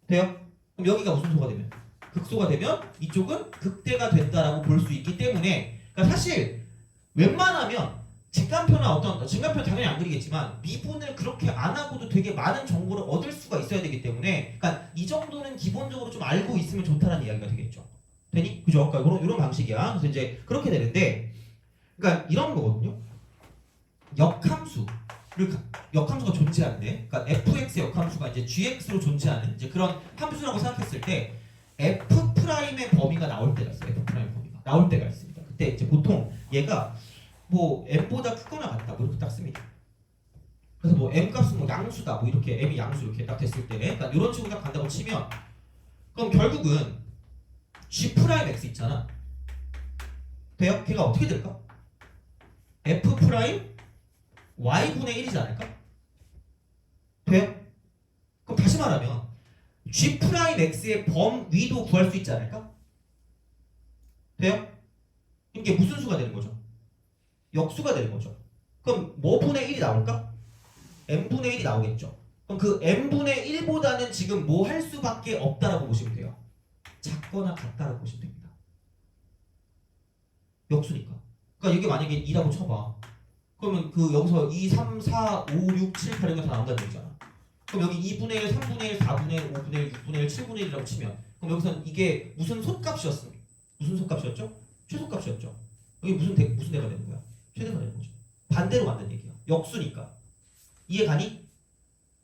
돼요? 그럼 여기가 무슨 소가 되면? 극소가 되면 이쪽은 극대가 된다라고 볼 수 있기 때문에, 그러니까 사실 웬만하면 직간표나 어떤 증간표 당연히 안 그리겠지만 미분을 그렇게 안 하고도 되게 많은 정보를 얻을 수가 있어야 되기 때문에, 그러니까 이 정도는 기본적으로 좀 알고 있으면 좋다는 이야기가 되겠죠. 되니? 그죠? 그러니까 이런 방식이야. 그래서 이제 그렇게 되는데, 그러니까 이런 거거든요. 역함수가 존재하는데, 그러니까 fx의 역함수가 이제 gx로 존재하는 이제 그런 함수라고 생각했을 때 f'의 범위가 나올 때가 있어요. f'의 범위가 나올 때가 있습니다. 그때 이제 보통 얘가 뭐 m보다 크거나 같다 뭐 이렇게 딱 씁니다. 그래서 뭐 m 값은 뭐 양수다 뭐 이렇게 m이 양수 이렇게 딱 됐을 때, 그러니까 이런 식으로 딱 간다고 치면, 그럼 결국은 g'x 있잖아. 돼요? 걔가 어떻게 될까? f' y분의 1이지 않을까? 돼요? 그럼 다시 말하면 g'x의 범위도 구할 수 있지 않을까? 돼요? 이게 무슨 수가 되는 거죠? 역수가 되는 거죠. 그럼 뭐 분의 1이 나올까? m분의 1이 나오겠죠. 그럼 그 m분의 1보다는 지금 뭐 할 수밖에 없다라고 보시면 돼요. 작거나 같다라고 보시면 됩니다. 역수니까. 그러니까 이게 만약에 2라고 쳐봐. 그러면 그 여기서 2, 3, 4, 5, 6, 7, 8 이런 게 다 나온다는 얘기잖아. 그럼 여기 2분의 1, 3분의 1, 4분의 1, 5분의 1, 6분의 1, 7분의 1이라고 치면, 그럼 여기서는 이게 무슨 솥값이었어? 무슨 솥값이었죠? 최소값이었죠. 여기 무슨 대가 되는 거야? 최대가 되는 거죠. 반대로 간다는 얘기야. 역수니까. 이해 가니?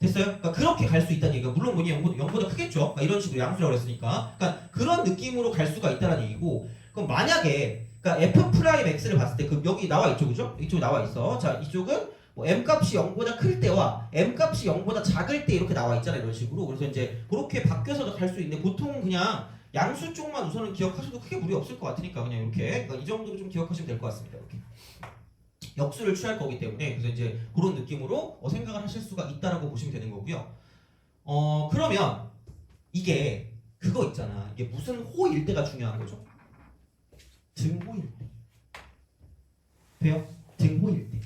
됐어요? 그러니까 그렇게 갈 수 있다는 얘기가, 물론 뭐니 0보다 크겠죠. 그러니까 이런 식으로 양수라고 했으니까. 그러니까 그런 느낌으로 갈 수가 있다는 얘기고, 그럼 만약에 그러니까 f'x를 봤을 때 그 여기 나와 있죠, 그죠? 이쪽 나와 있어. 자, 이쪽은 뭐 m 값이 0보다 클 때와 m 값이 0보다 작을 때 이렇게 나와 있잖아요, 이런 식으로. 그래서 이제 그렇게 바뀌어서도 갈 수 있는데 보통 그냥 양수 쪽만 우선은 기억하셔도 크게 무리 없을 것 같으니까 그냥 이렇게, 그러니까 이 정도로 좀 기억하시면 될 것 같습니다. 이렇게 역수를 취할 거기 때문에 그래서 이제 그런 느낌으로 생각을 하실 수가 있다라고 보시면 되는 거고요. 그러면 이게 그거 있잖아. 이게 무슨 호일 때가 중요한 거죠? 등호일 때. 돼요? 등호일 때.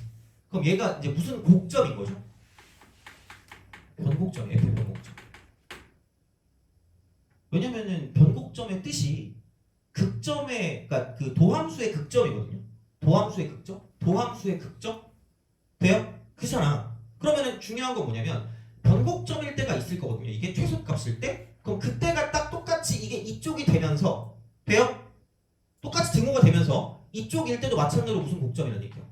그럼 얘가 이제 무슨 곡점인 거죠? 변곡점, F 변곡점. 왜냐면은 변곡점의 뜻이 극점의, 그러니까 그 도함수의 극점이거든요. 도함수의 극점? 도함수의 극점? 돼요? 그렇잖아. 그러면은 중요한 건 뭐냐면 변곡점일 때가 있을 거거든요. 이게 최소값일 때? 그럼 그때가 딱 똑같이 이게 이쪽이 되면서 돼요? 똑같이 등호가 되면서 이쪽일 때도 마찬가지로 무슨 곡점이라는 얘기예요.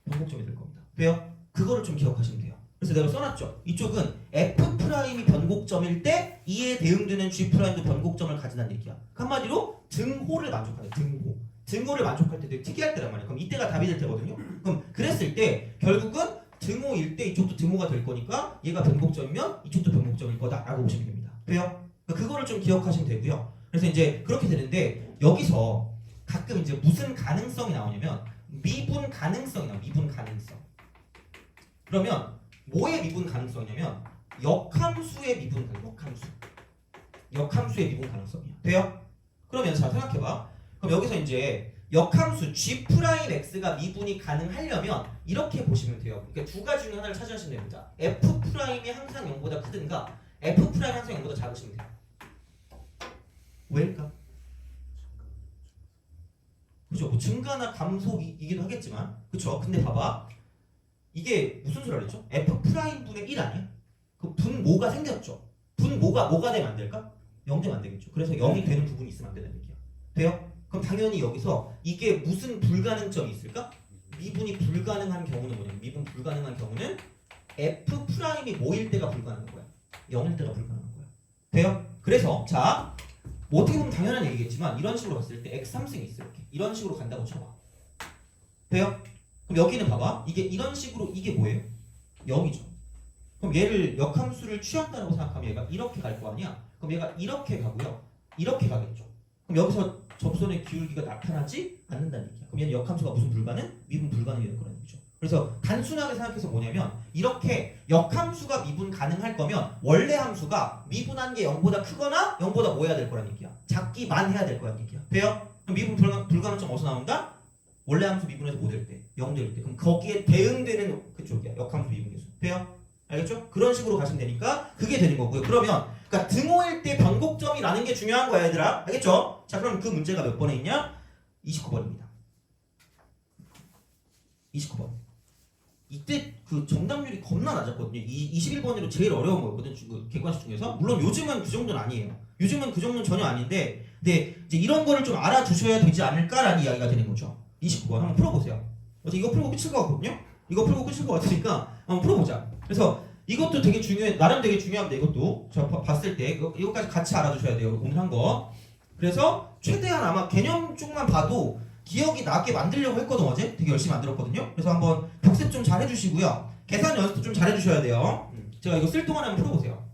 변곡점이 될 겁니다. 돼요? 그거를 좀 기억하시면 돼요. 그래서 내가 써놨죠. 이쪽은 F'이 변곡점일 때 E에 대응되는 G'도 변곡점을 가진다는 얘기야. 한마디로 등호를 만족하는 등호. 등호를 만족할 때 되게 특이할 때란 말이야. 그럼 이때가 답이 될 때거든요. 그럼 그랬을 때 결국은 등호일 때 이쪽도 등호가 될 거니까 얘가 변곡점이면 이쪽도 변곡점일 거다라고 보시면 됩니다. 돼요? 그거를 좀 기억하시면 되고요. 그래서 이제 그렇게 되는데 여기서 가끔 이제 무슨 가능성이 나오냐면 미분 가능성이 나와요. 미분 가능성. 그러면 뭐의 미분 가능성이냐면 역함수의 미분 가능성. 역함수의 미분 가능성이야. 돼요? 그러면 자 생각해봐. 그럼 여기서 이제 역함수 G'X가 미분이 가능하려면 이렇게 보시면 돼요. 그러니까 두 가지 중에 하나를 찾아하시면 됩니다. F'이 항상 0보다 크든가 F'이 항상 0보다 작으시면 돼요. 왜일까? 그죠? 뭐 증가나 감소이기도 하겠지만 그쵸? 근데 봐봐. 이게 무슨 소리 알겠죠? F'분의 1 아니야? 그 분모가 생겼죠? 분모가 뭐가 되면 안 될까? 0 되면 안 되겠죠. 그래서 0이 되는 부분이 있으면 안 된다는 얘기야. 돼요? 그럼 당연히 여기서 이게 무슨 불가능점이 있을까? 미분이 불가능한 경우는 뭐냐면 미분 불가능한 경우는 F'이 뭐일 때가 불가능한 거야? 0일 때가 불가능한 거야. 돼요? 그래서 자 뭐 어떻게 보면 당연한 얘기겠지만 이런 식으로 봤을 때 X3승이 있어 이렇게 이런 식으로 간다고 쳐봐. 돼요? 그럼 여기는 봐봐. 이게 이런 식으로 이게 뭐예요? 0이죠. 그럼 얘를 역함수를 취한다고 생각하면 얘가 이렇게 갈 거 아니야? 그럼 얘가 이렇게 가고요. 이렇게 가겠죠. 그럼 여기서 접선의 기울기가 나타나지 않는다는 얘기야. 그럼 얘는 역함수가 무슨 불가능? 미분 불가능이 되는 거라는 거죠. 그래서 단순하게 생각해서 뭐냐면 이렇게 역함수가 미분 가능할 거면 원래 함수가 미분한 게 0보다 크거나 0보다 뭐 해야 될 거란 얘기야. 작기만 해야 될 거란 얘기야. 돼요? 그럼 미분 불가능점 어디서 나온다? 원래 함수 미분에서 뭐 될 때? 0 될 때. 그럼 거기에 대응되는 그쪽이야. 역함수 미분계수. 돼요? 알겠죠? 그런 식으로 가시면 되니까 그게 되는 거고요. 그러면 그러니까 등호일 때 변곡점이라는 게 중요한 거야 얘들아. 알겠죠? 자 그럼 그 문제가 몇 번에 있냐? 29번입니다. 29번. 이때 그 정답률이 겁나 낮았거든요. 21번으로 제일 어려운 거였거든. 그 객관식 중에서. 물론 요즘은 그 정도는 아니에요. 요즘은 그 정도는 전혀 아닌데 근데 이제 이런 거를 좀 알아두셔야 되지 않을까라는 이야기가 되는 거죠. 29번 한번 풀어보세요. 어제 이거 풀고 끝일 것 같거든요. 이거 풀고 끝일 것 같으니까 한번 풀어보자. 그래서 이것도 되게 중요해. 나름 되게 중요합니다. 이것도 저 봤을 때 이거까지 같이 알아두셔야 돼요. 오늘 한 거. 그래서 최대한 아마 개념 쪽만 봐도 기억이 나게 만들려고 했거든. 어제 되게 열심히 만들었거든요. 그래서 한번 복습 좀 잘 해주시고요. 계산 연습도 좀 잘 해주셔야 돼요. 제가 이거 쓸 동안에 한번 풀어보세요.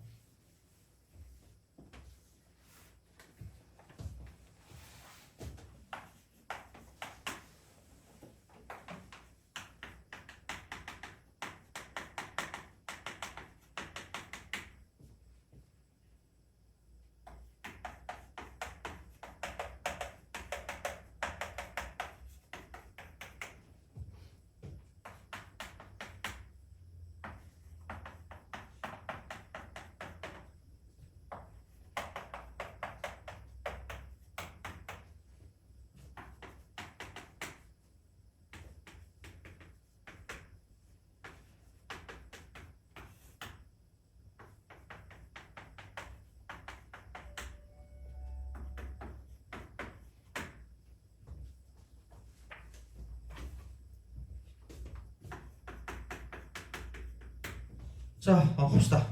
자, 봅시다.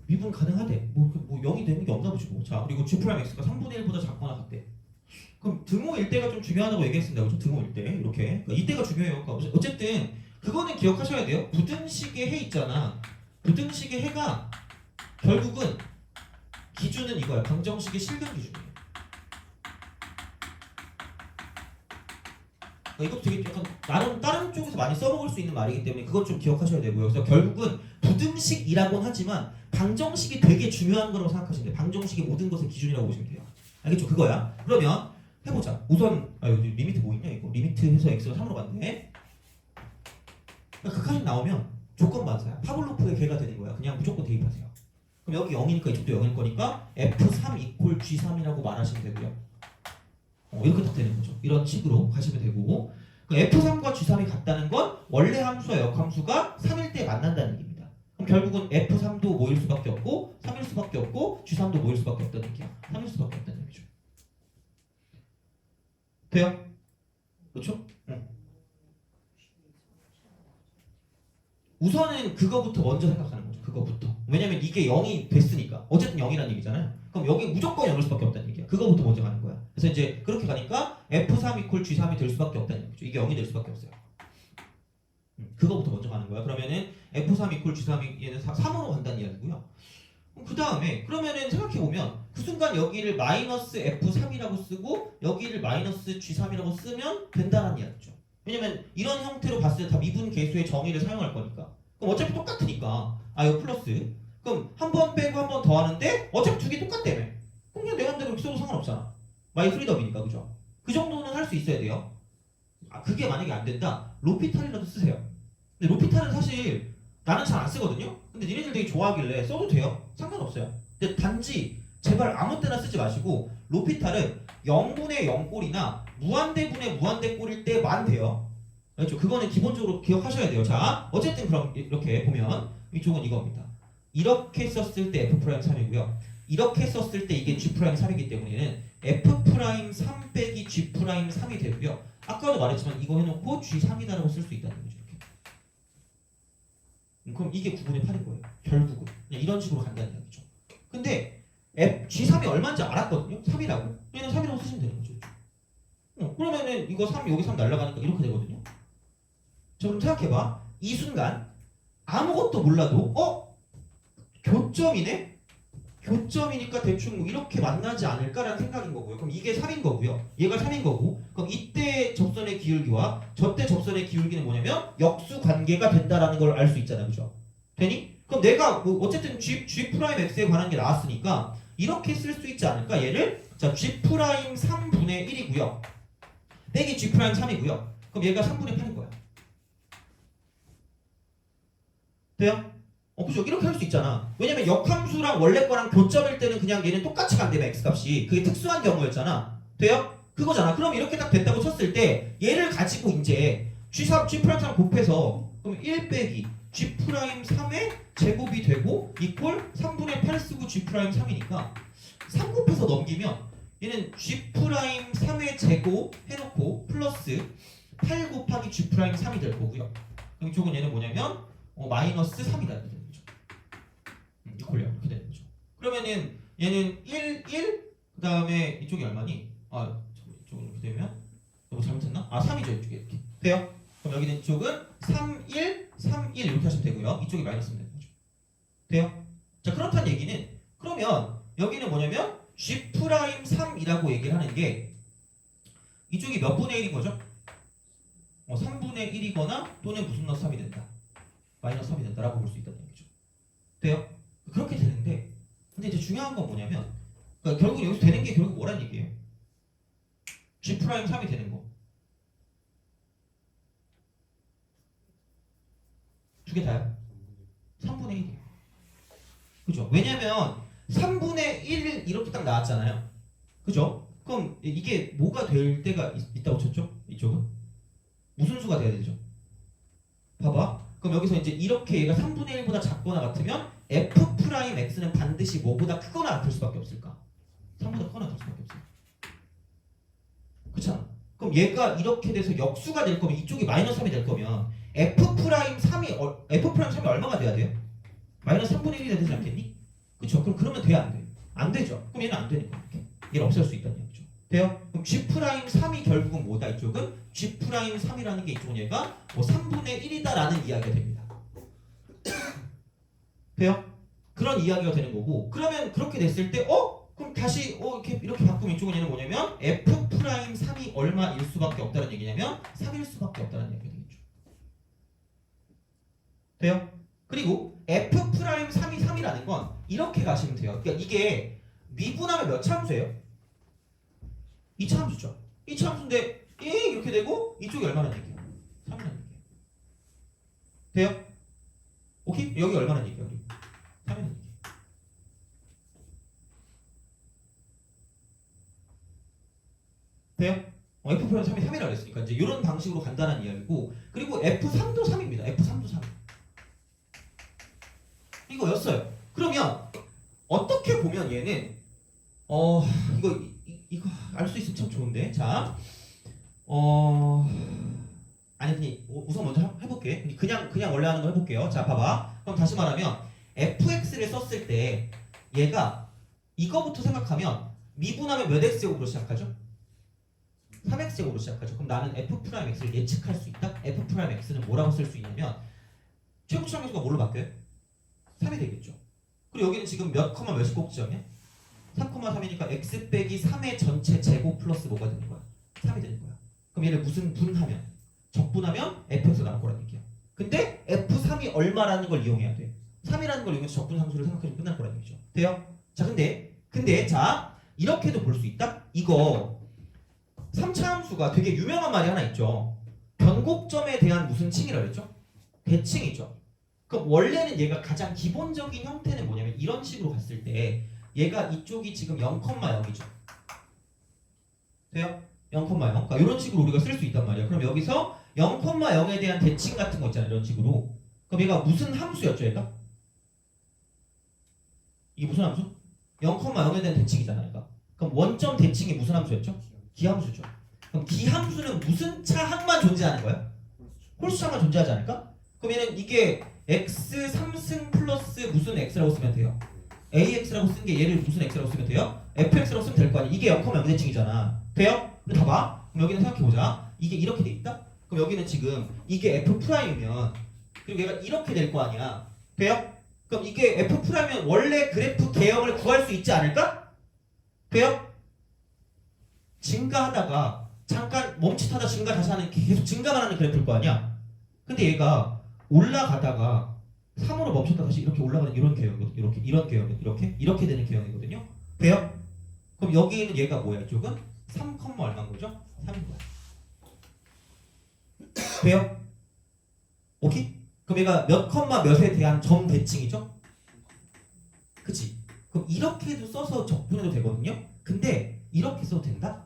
미분 가능하대. 뭐 0이 되는 게 없나 보지 뭐. 자, 그리고 G'X가 3분의 1보다 작거나 같대. 그럼 등호 일대가 좀 중요하다고 얘기했습니다. 그렇죠? 등호 일대 이렇게. 그러니까 이때가 중요해요. 그러니까 어쨌든 그거는 기억하셔야 돼요. 부등식의 해 있잖아. 부등식의 해가 결국은 기준은 이거야. 방정식의 실근 기준이에요. 이것도 되게 약간 나름 다른 쪽에서 많이 써먹을 수 있는 말이기 때문에 그것 좀 기억하셔야 되고요. 그래서 결국은 부등식이라고는 하지만 방정식이 되게 중요한 거라고 생각하시면 돼요. 방정식이 모든 것의 기준이라고 보시면 돼요. 알겠죠? 그거야. 그러면 해보자. 우선 여기 리미트 뭐 있냐 이거. 리미트해서 x가 3으로 갔네. 그까지 나오면 조건 반사야. 파블로프의 개가 되는 거야. 그냥 무조건 대입하세요. 그럼 여기 0이니까 이쪽도 0일 거니까 f3 이퀄 g3이라고 말하시면 되고요. 이렇게 딱 되는 거죠. 이런 식으로 가시면 되고 f3과 g3이 같다는 건 원래 함수와 역함수가 3일 때 만난다는 얘기입니다. 그럼 결국은 f3도 모일 수밖에 없고 3일 수밖에 없고 g3도 모일 수밖에 없다는 얘기야. 3일 수밖에 없다는 얘기죠. 돼요? 그렇죠? 응. 우선은 그거부터 먼저 생각하는 거죠. 그거부터. 왜냐면 이게 0이 됐으니까. 어쨌든 0이라는 얘기잖아요. 그럼 여기 무조건 0일 수밖에 없다는 얘기야. 그거부터 먼저 가는 거야. 그래서 이제 그렇게 가니까 F3 이퀄 G3이 될 수밖에 없다는 얘기죠. 이게 0이 될 수밖에 없어요. 그거부터 먼저 가는 거야. 그러면은 F3 이퀄 G3이 얘는 3으로 간다는 이야기고요. 그 다음에 그러면은 생각해보면 그 순간 여기를 마이너스 F3이라고 쓰고 여기를 마이너스 G3이라고 쓰면 된다는 이야기죠. 왜냐면 이런 형태로 봤을 때 다 미분 계수의 정의를 사용할 거니까. 그럼 어차피 똑같으니까. 이거 플러스. 그럼 한 번 빼고 한 번 더 하는데 어차피 두 개 똑같다며. 그럼 그냥 내 맘대로 이렇게 써도 상관없잖아. 마이 프리덤이니까. 그죠? 그 정도는 할 수 있어야 돼요. 그게 만약에 안 된다. 로피탈이라도 쓰세요. 근데 로피탈은 사실 나는 잘 안 쓰거든요. 근데 니네들 되게 좋아하길래 써도 돼요. 상관없어요. 근데 단지 제발 아무 때나 쓰지 마시고 로피탈은 0분의 0꼴이나 무한대분의 무한대꼴일 때만 돼요. 그렇죠? 그거는 기본적으로 기억하셔야 돼요. 자, 어쨌든 그럼 이렇게 보면 이쪽은 이겁니다. 이렇게 썼을 때 F'3이고요. 이렇게 썼을 때 이게 G'3이기 때문에는 F'3 빼기 G'3이 되고요. 아까도 말했지만 이거 해놓고 G3이다라고 쓸 수 있다는 거죠. 이렇게. 그럼 이게 9분의 8인 거예요. 결국은. 그냥 이런 식으로 간다는 얘기죠. 근데 G3이 얼마인지 알았거든요. 3이라고. 얘는 3이라고 쓰시면 되는 거죠. 그러면은 이거 3 여기 3 날라가니까 이렇게 되거든요. 자, 그럼 생각해봐. 이 순간 아무것도 몰라도 교점이네? 교점이니까 대충 뭐 이렇게 만나지 않을까라는 생각인 거고요. 그럼 이게 3인 거고요. 얘가 3인 거고. 그럼 이때 접선의 기울기와 저때 접선의 기울기는 뭐냐면 역수 관계가 된다라는 걸 알 수 있잖아요. 그죠? 되니? 그럼 내가 뭐 어쨌든 G'X에 관한 게 나왔으니까 이렇게 쓸 수 있지 않을까? 얘를 자 G'3분의 1이고요. 빼기 G'3이고요. 그럼 얘가 3분의 8인 거야. 돼요? 그죠? 이렇게 할 수 있잖아. 왜냐면 역함수랑 원래 거랑 교점일 때는 그냥 얘는 똑같이 간대며 X값이. 그게 특수한 경우였잖아. 돼요? 그거잖아. 그럼 이렇게 딱 됐다고 쳤을 때 얘를 가지고 이제 G'3 곱해서 그럼 1 빼기 G'3의 제곱이 되고 이퀄 3분의 8 쓰고 G'3이니까 3 곱해서 넘기면 얘는 G'3의 제곱 해놓고 플러스 8 곱하기 G'3이 될 거고요. 그럼 이쪽은 얘는 뭐냐면 마이너스 3이다 이렇게 되는 거죠. 이퀄요 이렇게 되는 거죠. 그러면은 얘는 1, 1, 그 다음에 이쪽이 얼마니? 이쪽은 이렇게 되면 너무 잘못했나? 3이죠 이쪽에 이렇게 돼요? 그럼 여기는 이쪽은 3, 1, 3, 1 이렇게 하시면 되고요. 이쪽이 마이너스면 되는 거죠. 돼요? 자 그렇다는 얘기는 그러면 여기는 뭐냐면 G'3이라고 얘기를 하는 게 이쪽이 몇 분의 1인 거죠? 3분의 1이거나 또는 무슨 넣어 3이 된다. 마이너스 3이 된다라고 볼 수 있다는 얘기죠. 돼요? 그렇게 되는데 근데 이제 중요한 건 뭐냐면 그러니까 결국 여기서 되는 게 결국 뭐란 얘기예요? G'3이 되는 거. 두 개 다요? 3분의 1이에요. 그죠? 왜냐면 3분의 1 이렇게 딱 나왔잖아요. 그죠? 그럼 이게 뭐가 될 때가 있다고 쳤죠? 이쪽은? 무슨 수가 돼야 되죠? 봐봐. 그럼 여기서 이제 이렇게 얘가 3분의 1보다 작거나 같으면 F'X는 반드시 뭐보다 크거나 같을 수밖에 없을까? 3보다 크거나 같을 수밖에 없어요. 그렇잖아. 그럼 얘가 이렇게 돼서 역수가 될 거면 이쪽이 마이너스 3이 될 거면 F'X이 얼마가 돼야 돼요? 마이너스 3분의 1이 되지 않겠니? 그쵸? 그럼 그러면 돼야 안 돼? 안 되죠. 그럼 얘는 안 되니까 이렇게. 얘를 없앨 수 있다는 얘기죠. 돼요? 그럼 G'3이 결국은 뭐다? 이쪽은 G'3이라는 게 이쪽은 얘가 3분의 1이다라는 이야기가 됩니다. 돼요? 그런 이야기가 되는 거고 그러면 그렇게 됐을 때 그럼 다시 이렇게 바꾸면 이쪽은 얘는 뭐냐면 F' F'3이 얼마일 수밖에 없다는 얘기냐면 3일 수밖에 없다는 얘기가 되겠죠. 돼요? 그리고 F'3이 3이라는 건 이렇게 가시면 돼요. 그러니까 이게 미분하면 몇 차함수예요? 2차함수죠. 2차함수인데 이렇게 되고 이쪽이 얼마나 얘기해요? 3이라는 얘기예요. 돼요? 오케이? 여기 얼마나 얘기해요? 3이라는 얘기예요. 돼요? F'3이 3이라고 했으니까 이제 이런 방식으로 간단한 이야기고, 그리고 F3도 3입니다. F3도 3. 이거였어요. 그러면 어떻게 보면 얘는 이거 알 수 있으면 참 좋은데. 자, 아니 그냥 우선 먼저 해볼게. 그냥 원래 하는 거 해볼게요. 자, 봐봐. 그럼 다시 말하면 fx를 썼을 때 얘가 이거부터 생각하면 미분하면 몇 x제곱으로 시작하죠? 3x제곱으로 시작하죠. 그럼 나는 f'x를 예측할 수 있다? f'x는 뭐라고 쓸 수 있냐면 최고치상계수가 뭘로 바뀌어요? 3이 되겠죠. 그리고 여기는 지금 몇 컴마 몇이 꼭지점이야? 3,3이니까 x 빼기 3의 전체 제곱 플러스 뭐가 되는 거야? 3이 되는 거야. 그럼 얘를 무슨 분하면? 적분하면 fx 나올 거란 얘기야. 근데 f3이 얼마라는 걸 이용해야 돼. 3이라는 걸 이용해서 적분상수를 생각해주면 끝날 거란 얘기죠. 돼요? 자, 근데 자, 이렇게도 볼 수 있다? 이거 3차 함수가 되게 유명한 말이 하나 있죠. 변곡점에 대한 무슨 칭이라고 했죠? 대칭이죠. 그럼 원래는 얘가 가장 기본적인 형태는 뭐냐면 이런 식으로 갔을 때 얘가 이쪽이 지금 0,0이죠. 돼요? 0,0. 그러니까 이런 식으로 우리가 쓸 수 있단 말이야. 그럼 여기서 0,0에 대한 대칭 같은 거 있잖아요. 이런 식으로. 그럼 얘가 무슨 함수였죠, 얘가? 이게 무슨 함수? 0,0에 대한 대칭이잖아요. 얘가. 그럼 원점 대칭이 무슨 함수였죠? 기함수죠. 그럼 기함수는 무슨 차항만 존재하는 거야? 홀수차항만 존재하지 않을까? 그럼 얘는 이게 x 3승 플러스 무슨 x라고 쓰면 돼요? ax라고 쓴 게 얘를 무슨 x라고 쓰면 돼요? fx라고 쓰면 될 거 아니야. 이게 0,0 대칭이잖아. 돼요? 근데 봐봐. 그럼 여기는 생각해보자. 이게 이렇게 돼 있다? 그럼 여기는 지금 이게 f'이면 그리고 얘가 이렇게 될 거 아니야. 돼요? 그럼 이게 f'이면 원래 그래프 개형을 구할 수 있지 않을까? 돼요? 증가하다가 잠깐 멈칫하다 증가 다시 하는 계속 증가만 하는 그래프일 거 아니야. 근데 얘가 올라가다가 3으로 멈췄다 다시 이렇게 올라가는 이런 개형이거든요. 이런 개형이 이렇게 되는 개형이거든요. 돼요? 그럼 여기는 얘가 뭐야? 이쪽은 3, 얼마인 거죠? 3인 거야. 돼요? 오케이? 그럼 얘가 몇 컴마 몇에 대한 점 대칭이죠? 그치? 그럼 이렇게도 써서 적분해도 되거든요. 근데 이렇게 써도 된다?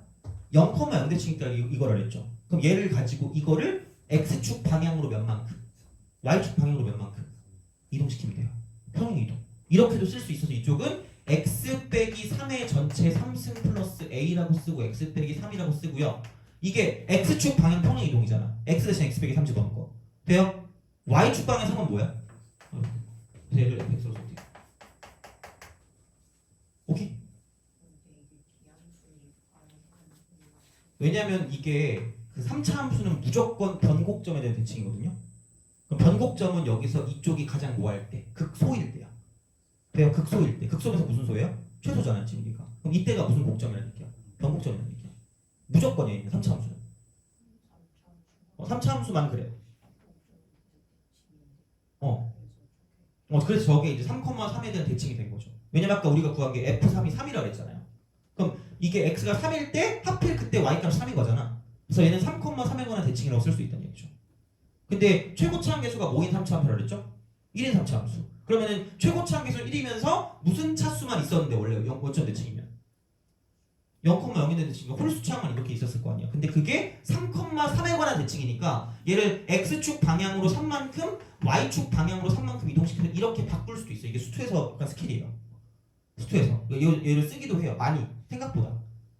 0,0 대칭이니까 이걸 알았죠. 그럼 얘를 가지고 이거를 x축 방향으로 몇 만큼, y축 방향으로 몇 만큼 이동시키면 돼요. 평행 이동. 이렇게도 쓸 수 있어서 이쪽은 x 빼기 3의 전체 3승 플러스 a라고 쓰고 x 빼기 3이라고 쓰고요. 이게 x축 방향 평행 이동이잖아. x 대신 x 빼기 3 집어넣은 거. 돼요? y축 방향 3은 뭐야? 얘를 fx로 써도 돼요. 오케이? 왜냐면 이게 그 3차 함수는 무조건 변곡점에 대한 대칭이거든요. 그럼 변곡점은 여기서 이쪽이 가장 뭐할 때? 극소일 때야. 돼요? 극소일 때. 극소에서 무슨 소예요? 최소잖아요, 지금 우리가. 그럼 이때가 무슨 곡점이라는 얘기야? 변곡점이라는 얘기야. 무조건이에요, 3차 함수는. 3차 함수만 그래요. 그래서 저게 이제 3,3에 대한 대칭이 된 거죠. 왜냐면 아까 우리가 구한 게 F3이 3이라고 했잖아요. 그럼 이게 X가 3일 때 하필 그때 Y값 3인 거잖아. 그래서 얘는 3,3에 관한 대칭이라고 쓸 수 있다는 얘기죠. 근데 최고치 함계수가 뭐인 3차 함수라고 그랬죠? 1인 3차 함수. 그러면은 최고치 함계수는 1이면서 무슨 차수만 있었는데 원래 원점 대칭이면 0,0인 대칭이면 홀수차항만 이렇게 있었을 거 아니야. 근데 그게 3,3에 관한 대칭이니까 얘를 X축 방향으로 3만큼 Y축 방향으로 3만큼 이동시켜서 이렇게 바꿀 수도 있어요. 이게 수투에서 약간 스킬이에요. 수투에서 얘를 쓰기도 해요. 많이 생각보다.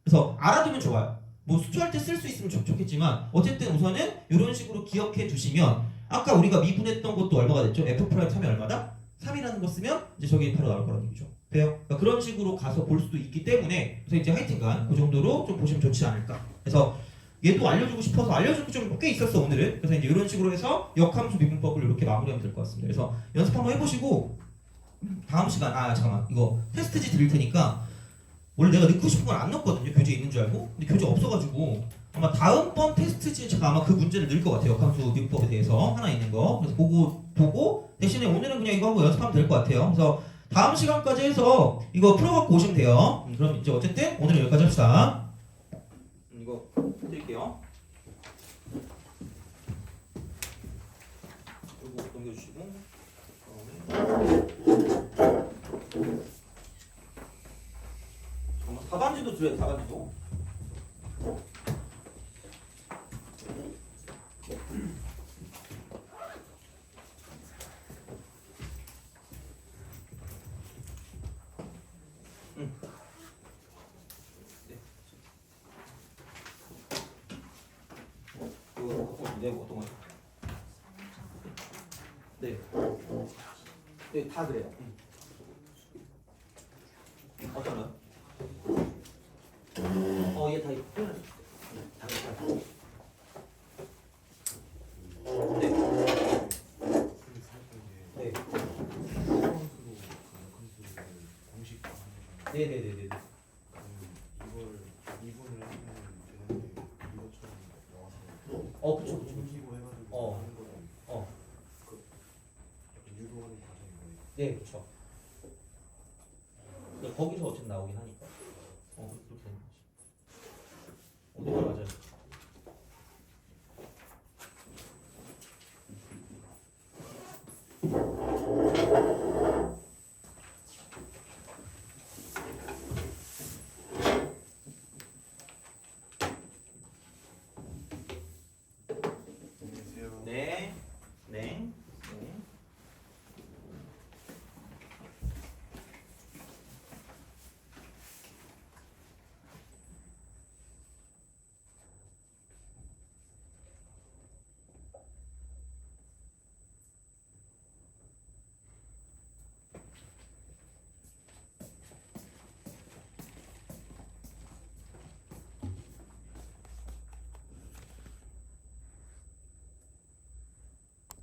그래서 알아두면 좋아요. 뭐 수투할 때 쓸 수 있으면 좋겠지만 어쨌든 우선은 이런 식으로 기억해 두시면 아까 우리가 미분했던 것도 얼마가 됐죠? F'3이 얼마다? 3이라는 거 쓰면 이제 저기 바로 나올 거라는 얘기죠. 돼요? 그러니까 그런 식으로 가서 볼 수도 있기 때문에 그래서 이제 하여튼간 그 정도로 좀 보시면 좋지 않을까. 그래서 얘도 알려주고 싶어서 알려주고 좀 꽤 있었어 오늘은. 그래서 이제 이런 식으로 해서 역함수 미분법을 이렇게 마무리하면 될 것 같습니다. 그래서 연습 한번 해보시고 다음 시간 잠깐만 이거 테스트지 드릴 테니까 원래 내가 넣고 싶은 걸 안 넣었거든요. 교재 있는 줄 알고. 근데 교재 없어가지고 아마 다음번 테스트지에 제가 아마 그 문제를 넣을 것 같아요. 역함수 미분법에 대해서 하나 있는 거. 그래서 보고 대신에 오늘은 그냥 이거 하고 연습하면 될 것 같아요. 그래서 다음 시간까지 해서 이거 풀어갖고 오시면 돼요. 그럼 이제 어쨌든 오늘은 여기까지 합시다. 이거 드릴게요. 이거 넘겨주시고. 답안지도 드려요. 답안지도. 네, 어떤 거요? 네. 네, 다 그래요. 어떤 거요? 얘 다 있고. 다 있고. 네. 네. 네네네네. 그쵸. 네, 그쵸. 거기서 어쨌든 나오긴 하니까. 그렇게 되는 거지. 어디가 맞아요?